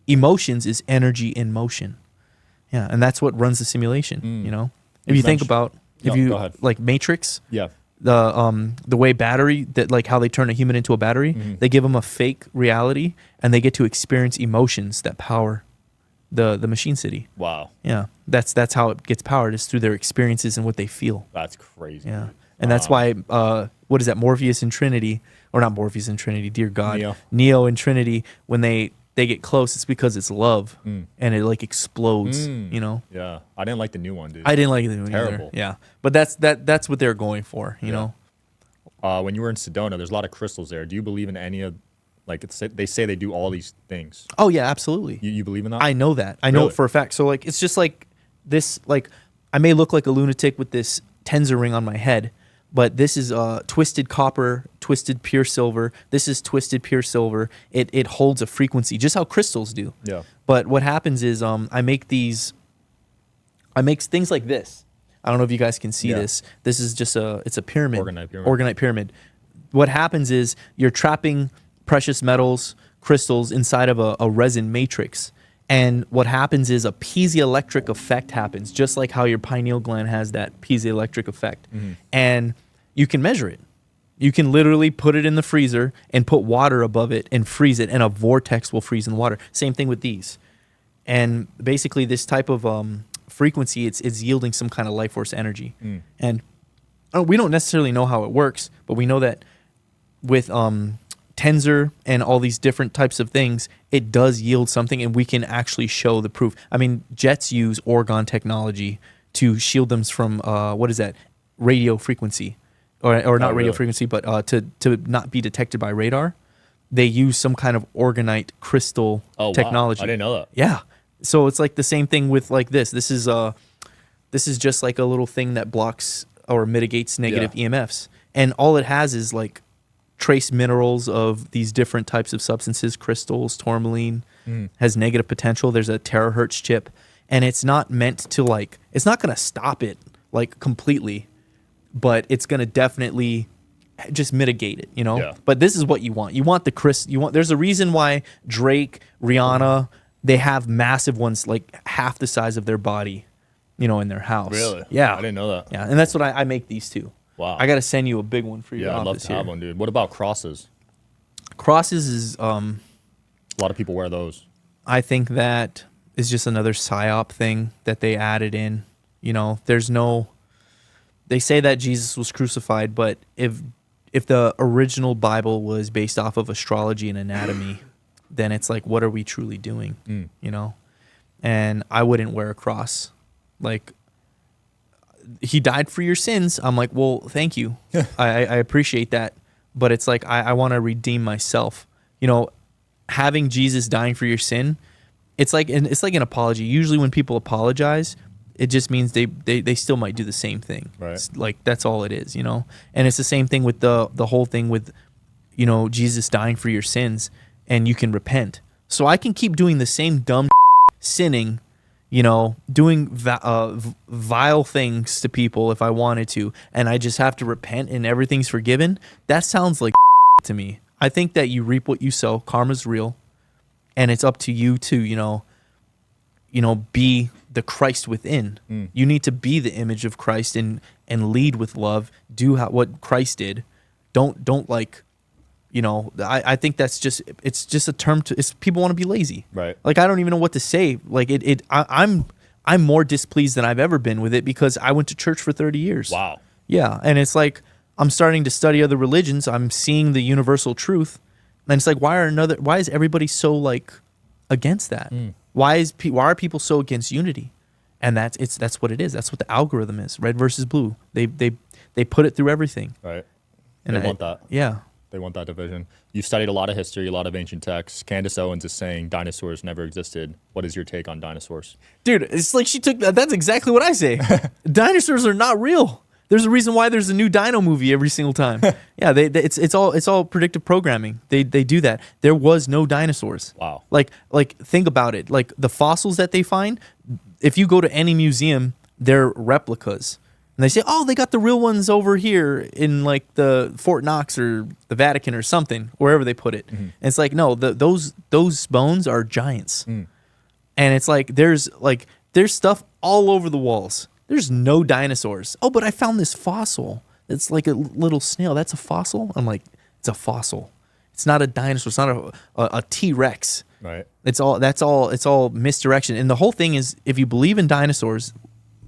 Emotions is energy in motion. Yeah, and that's what runs the simulation, you know? If you think about, like Matrix, the way battery, that like how they turn a human into a battery, they give them a fake reality and they get to experience emotions that power the machine city. Wow. Yeah. That's how it gets powered, is through their experiences and what they feel. That's crazy. Yeah. And that's why what is that, Morpheus and Trinity, or not Morpheus and Trinity, dear God. Neo and Trinity, when they get close, it's because it's love and it like explodes, you know? Yeah. I didn't like the new one, dude. I didn't like the new one Terrible. either. Yeah. But that's what they're going for, you know? When you were in Sedona, there's a lot of crystals there. Do you believe in any of, like they say they do all these things? Oh yeah, absolutely. You believe in that? I know that. I know it for a fact. So like, it's just like this, like I may look like a lunatic with this tensor ring on my head, but this is twisted copper, twisted pure silver. This is twisted pure silver. It holds a frequency, just how crystals do. Yeah. But what happens is I make things like this. I don't know if you guys can see this. This is just it's a pyramid. Organite pyramid. What happens is you're trapping precious metals, crystals inside of a resin matrix. And what happens is a piezoelectric effect happens, just like how your pineal gland has that piezoelectric effect. And you can measure it. You can literally put it in the freezer and put water above it and freeze it, and a vortex will freeze in the water. Same thing with these. And basically this type of frequency, it's yielding some kind of life force energy. And we don't necessarily know how it works, but we know that with tensor and all these different types of things, it does yield something, and we can actually show the proof. I mean, jets use orgone technology to shield them from what is that, radio frequency, or not radio frequency, but to not be detected by radar. They use some kind of organite crystal technology. Wow. I didn't know that. Yeah, so it's like the same thing with like this. This is just like a little thing that blocks or mitigates negative EMFs, and all it has is like trace minerals of these different types of substances. Crystals, tourmaline has negative potential. There's a terahertz chip, and it's not meant to like, it's not going to stop it like completely, but it's going to definitely just mitigate it, you know? Yeah. But this is what you want. You want the there's a reason why Drake, Rihanna, they have massive ones like half the size of their body, you know, in their house. Really? Yeah. I didn't know that. Yeah. And that's what I make these too. Wow. I got to send you a big one for your office. Yeah, I'd love to have one, dude. What about crosses? Crosses is... a lot of people wear those. I think that is just another psyop thing that they added in. You know, there's no... they say that Jesus was crucified, but if the original Bible was based off of astrology and anatomy, then it's like, what are we truly doing? You know? And I wouldn't wear a cross. Like, he died for your sins. I'm like, well, thank you. I appreciate that. But it's like, I want to redeem myself. You know, having Jesus dying for your sin, it's like an apology. Usually when people apologize, it just means they still might do the same thing. Right. It's like, that's all it is, you know? And it's the same thing with the whole thing with, you know, Jesus dying for your sins, and you can repent. So I can keep doing the same dumb sinning, you know, doing vile things to people if I wanted to, and I just have to repent and everything's forgiven. That sounds like to me. I think that you reap what you sow. Karma's real, and it's up to you to, you know, be the Christ within. You need to be the image of Christ and lead with love. Do what Christ did. Don't like, you know. I think it's just a term to. It's people want to be lazy. Right. Like, I don't even know what to say. Like I'm more displeased than I've ever been with it, because I went to church for 30 years. Wow. Yeah, and it's like, I'm starting to study other religions. I'm seeing the universal truth, and it's like, why is everybody so like against that? Why are people so against unity? And that's what it is. That's what the algorithm is. Red versus blue. They put it through everything. Right. And they want that. Yeah. They want that division. You studied a lot of history, a lot of ancient texts. Candace Owens is saying dinosaurs never existed. What is your take on dinosaurs? Dude, it's like she took that's exactly what I say. Dinosaurs are not real. There's a reason why there's a new dino movie every single time. Yeah, it's all predictive programming. They do that. There was no dinosaurs. Wow. Like think about it. Like, the fossils that they find, if you go to any museum, they're replicas. And they say, oh, they got the real ones over here in like the Fort Knox or the Vatican or something, wherever they put it. And it's like, no, those bones are giants. And it's like there's stuff all over the walls. There's no dinosaurs. Oh, but I found this fossil. It's like a little snail. That's a fossil? I'm like, it's a fossil. It's not a dinosaur. It's not a T-Rex. Right. It's all misdirection. And the whole thing is, if you believe in dinosaurs,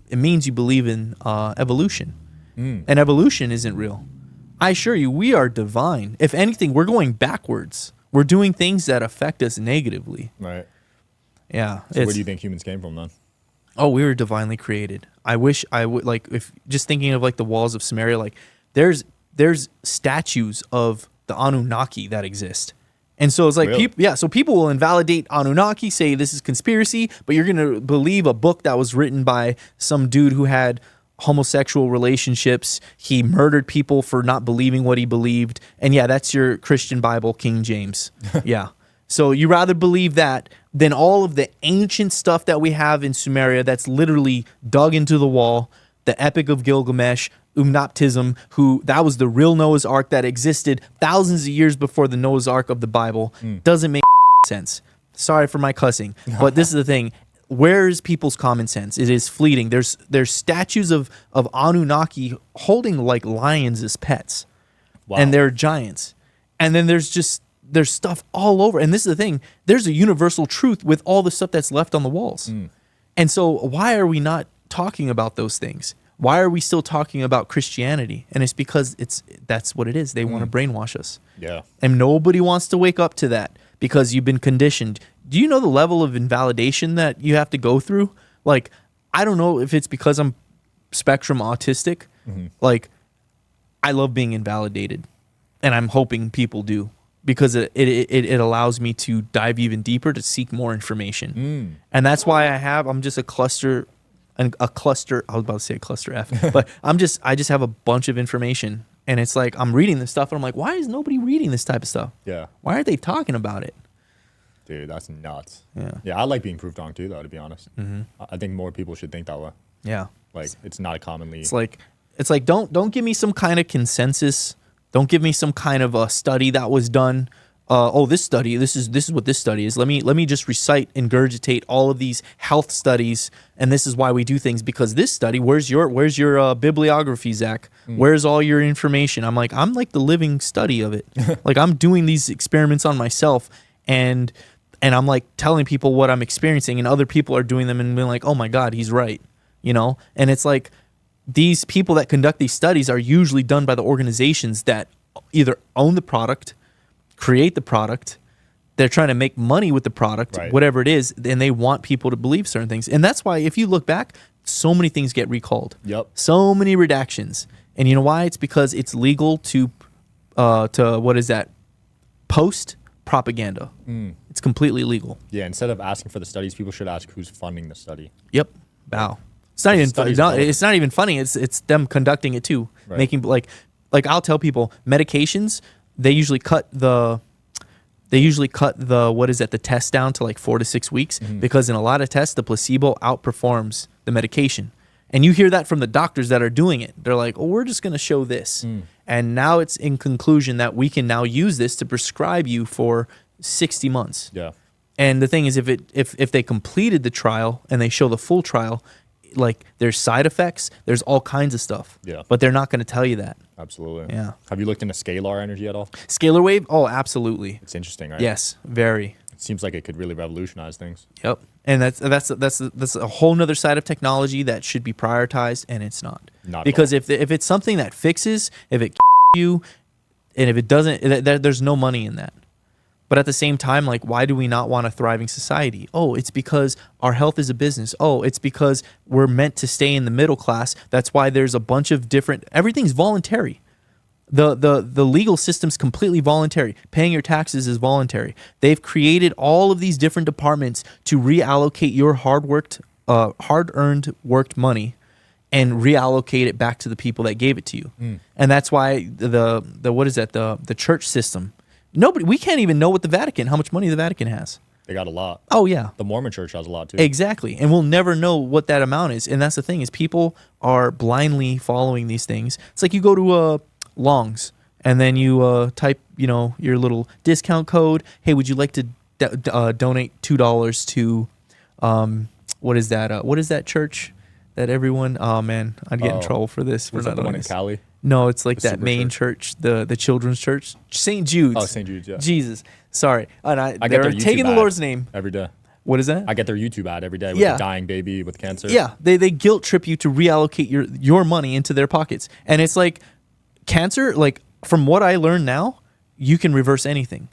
it means you believe in evolution. And evolution isn't real. I assure you, we are divine. If anything, we're going backwards. We're doing things that affect us negatively. Right. Yeah. So where do you think humans came from then? Oh, we were divinely created. I wish I would, like, if just thinking of like the walls of Samaria, like there's statues of the Anunnaki that exist. And so it's like, really? So people will invalidate Anunnaki, say this is conspiracy, but you're going to believe a book that was written by some dude who had homosexual relationships. He murdered people for not believing what he believed. And yeah, that's your Christian Bible, King James. Yeah. So you rather believe that than all of the ancient stuff that we have in Sumeria that's literally dug into the wall, the Epic of Gilgamesh, Umnaptism, that was the real Noah's Ark that existed thousands of years before the Noah's Ark of the Bible. Doesn't make sense. Sorry for my cussing, but this is the thing. Where is people's common sense? It is fleeting. There's statues of Anunnaki holding like lions as pets. Wow. And they're giants. And then there's stuff all over. And this is the thing. There's a universal truth with all the stuff that's left on the walls. And so why are we not talking about those things? Why are we still talking about Christianity? And it's because that's what it is. They want to brainwash us. Yeah. And nobody wants to wake up to that because you've been conditioned. Do you know the level of invalidation that you have to go through? Like, I don't know if it's because I'm spectrum autistic. Like, I love being invalidated. And I'm hoping people do. Because it allows me to dive even deeper to seek more information. And that's why I'm just a cluster. I was about to say a cluster F, but I just have a bunch of information, and it's like I'm reading this stuff, and I'm like, why is nobody reading this type of stuff? Yeah. Why aren't they talking about it? Dude, that's nuts. Yeah. Yeah, I like being proved wrong too, though. To be honest, I think more people should think that way. Yeah. Like, it's not a commonly. It's like don't give me some kind of consensus. Don't give me some kind of a study that was done. This study, this is what this study is. Let me just recite, ingurgitate all of these health studies, and this is why we do things. Because this study, where's your bibliography, Zach? Where's all your information? I'm like the living study of it. Like, I'm doing these experiments on myself, and I'm like telling people what I'm experiencing, and other people are doing them and being like, oh my God, he's right, you know. And it's like, these people that conduct these studies are usually done by the organizations that either own the product, create the product, they're trying to make money with the product, right. whatever it is, and they want people to believe certain things. And that's why if you look back, so many things get recalled. Yep. So many redactions. And you know why? It's because it's legal to what is that? Post propaganda. It's completely legal. Yeah, instead of asking for the studies, people should ask who's funding the study. Yep. Wow. It's not even it's not even funny. It's them conducting it too. Right. Making like I'll tell people medications, they usually cut the what is that, the test down to like 4 to 6 weeks because in a lot of tests the placebo outperforms the medication. And you hear that from the doctors that are doing it. They're like, "Oh, we're just going to show this." And now it's in conclusion that we can now use this to prescribe you for 60 months. Yeah. And the thing is, if they completed the trial and they show the full trial, like there's side effects, there's all kinds of stuff. Yeah. But they're not going to tell you that. Absolutely. Yeah. Have you looked into scalar energy at all? Scalar wave? Oh, absolutely. It's interesting, right? Yes, very. It seems like it could really revolutionize things. Yep. And that's a whole nother side of technology that should be prioritized, and it's not. Not because if it's something that fixes, if it you, and if it doesn't, there's no money in that. But at the same time, like, why do we not want a thriving society? Oh, it's because our health is a business. Oh, it's because we're meant to stay in the middle class. That's why there's a bunch of different, everything's voluntary. The legal system's completely voluntary. Paying your taxes is voluntary. They've created all of these different departments to reallocate your hard-earned worked money and reallocate it back to the people that gave it to you. And that's why the church system, we can't even know how much money the Vatican has. They got a lot. Oh, yeah. The Mormon church has a lot, too. Exactly. And we'll never know what that amount is. And that's the thing, is people are blindly following these things. It's like you go to Long's and then you type, your little discount code. Hey, would you like to donate $2 to, what is that church that everyone, oh man, I'd get in trouble for this. Was that the one in Cali? No, it's like that main church, the children's church, St. Jude's. Oh, St. Jude's, yeah. Jesus, sorry. And I get their taking the Lord's name every day. What is that? I get their YouTube ad every day with a dying baby with cancer. Yeah, they guilt trip you to reallocate your money into their pockets, and it's like cancer. Like from what I learned now, you can reverse anything.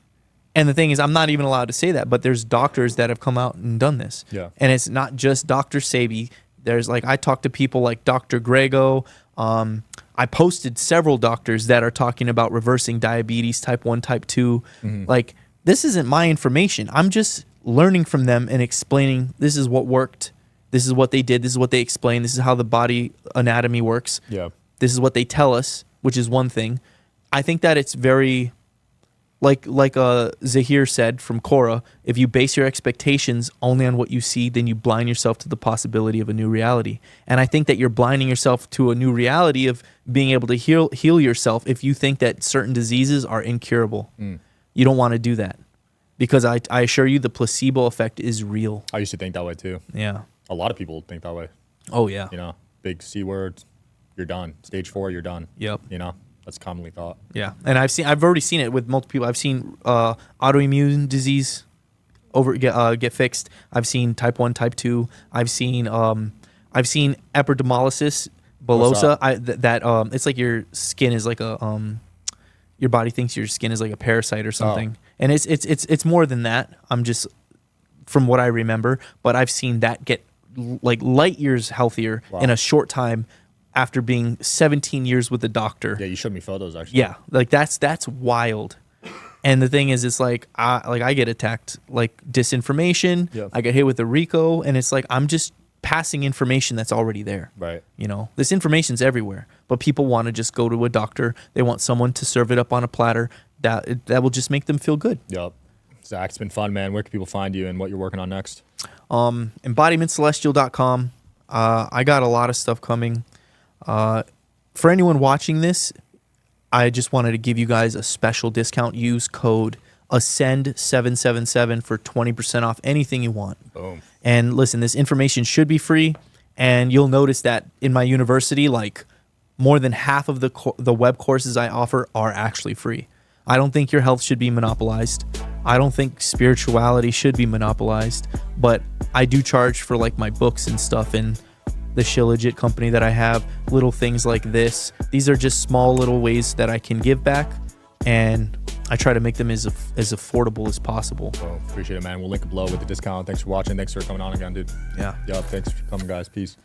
And the thing is, I'm not even allowed to say that, but there's doctors that have come out and done this. Yeah. And it's not just Dr. Sabi. There's I talked to people like Dr. Grego. I posted several doctors that are talking about reversing diabetes, type 1, type 2. Like, this isn't my information. I'm just learning from them and explaining this is what worked. This is what they did. This is what they explained. This is how the body anatomy works. Yeah. This is what they tell us, which is one thing. I think that it's very, like Zahir said from Korah, if you base your expectations only on what you see, then you blind yourself to the possibility of a new reality. And I think that you're blinding yourself to a new reality of being able to heal yourself if you think that certain diseases are incurable. You don't want to do that. Because I assure you the placebo effect is real. I used to think that way too. Yeah. A lot of people think that way. Oh, yeah. Big C words, you're done. Stage 4, you're done. Yep. That's commonly thought. Yeah, and I've already seen it with multiple people. I've seen autoimmune disease get fixed. I've seen type 1, type 2. I've seen epidermolysis bullosa. It's like your skin is like your body thinks your skin is like a parasite or something, and it's more than that. I'm just from what I remember, but I've seen that get like light years healthier in a short time. After being 17 years with the doctor. Yeah, you showed me photos actually. Yeah, like that's wild. And the thing is, it's like I get attacked like disinformation. Yep. I get hit with a RICO, and it's like I'm just passing information that's already there. Right. This information's everywhere, but people want to just go to a doctor. They want someone to serve it up on a platter. That will just make them feel good. Yep. Zach, it's been fun, man. Where can people find you and what you're working on next? Embodimentcelestial.com. I got a lot of stuff coming. For anyone watching this, I just wanted to give you guys a special discount. Use code ASCEND777 for 20% off anything you want. Boom. And listen, this information should be free, and you'll notice that in my university, like more than half of the web courses I offer are actually free. I don't think your health should be monopolized. I don't think spirituality should be monopolized, but I do charge for like my books and stuff, and the Shilajit company that I have, little things like this. These are just small little ways that I can give back, and I try to make them as affordable as possible. Well, appreciate it, man. We'll link it below with the discount. Thanks for watching. Thanks for coming on again, dude. Yeah. Thanks for coming, guys. Peace.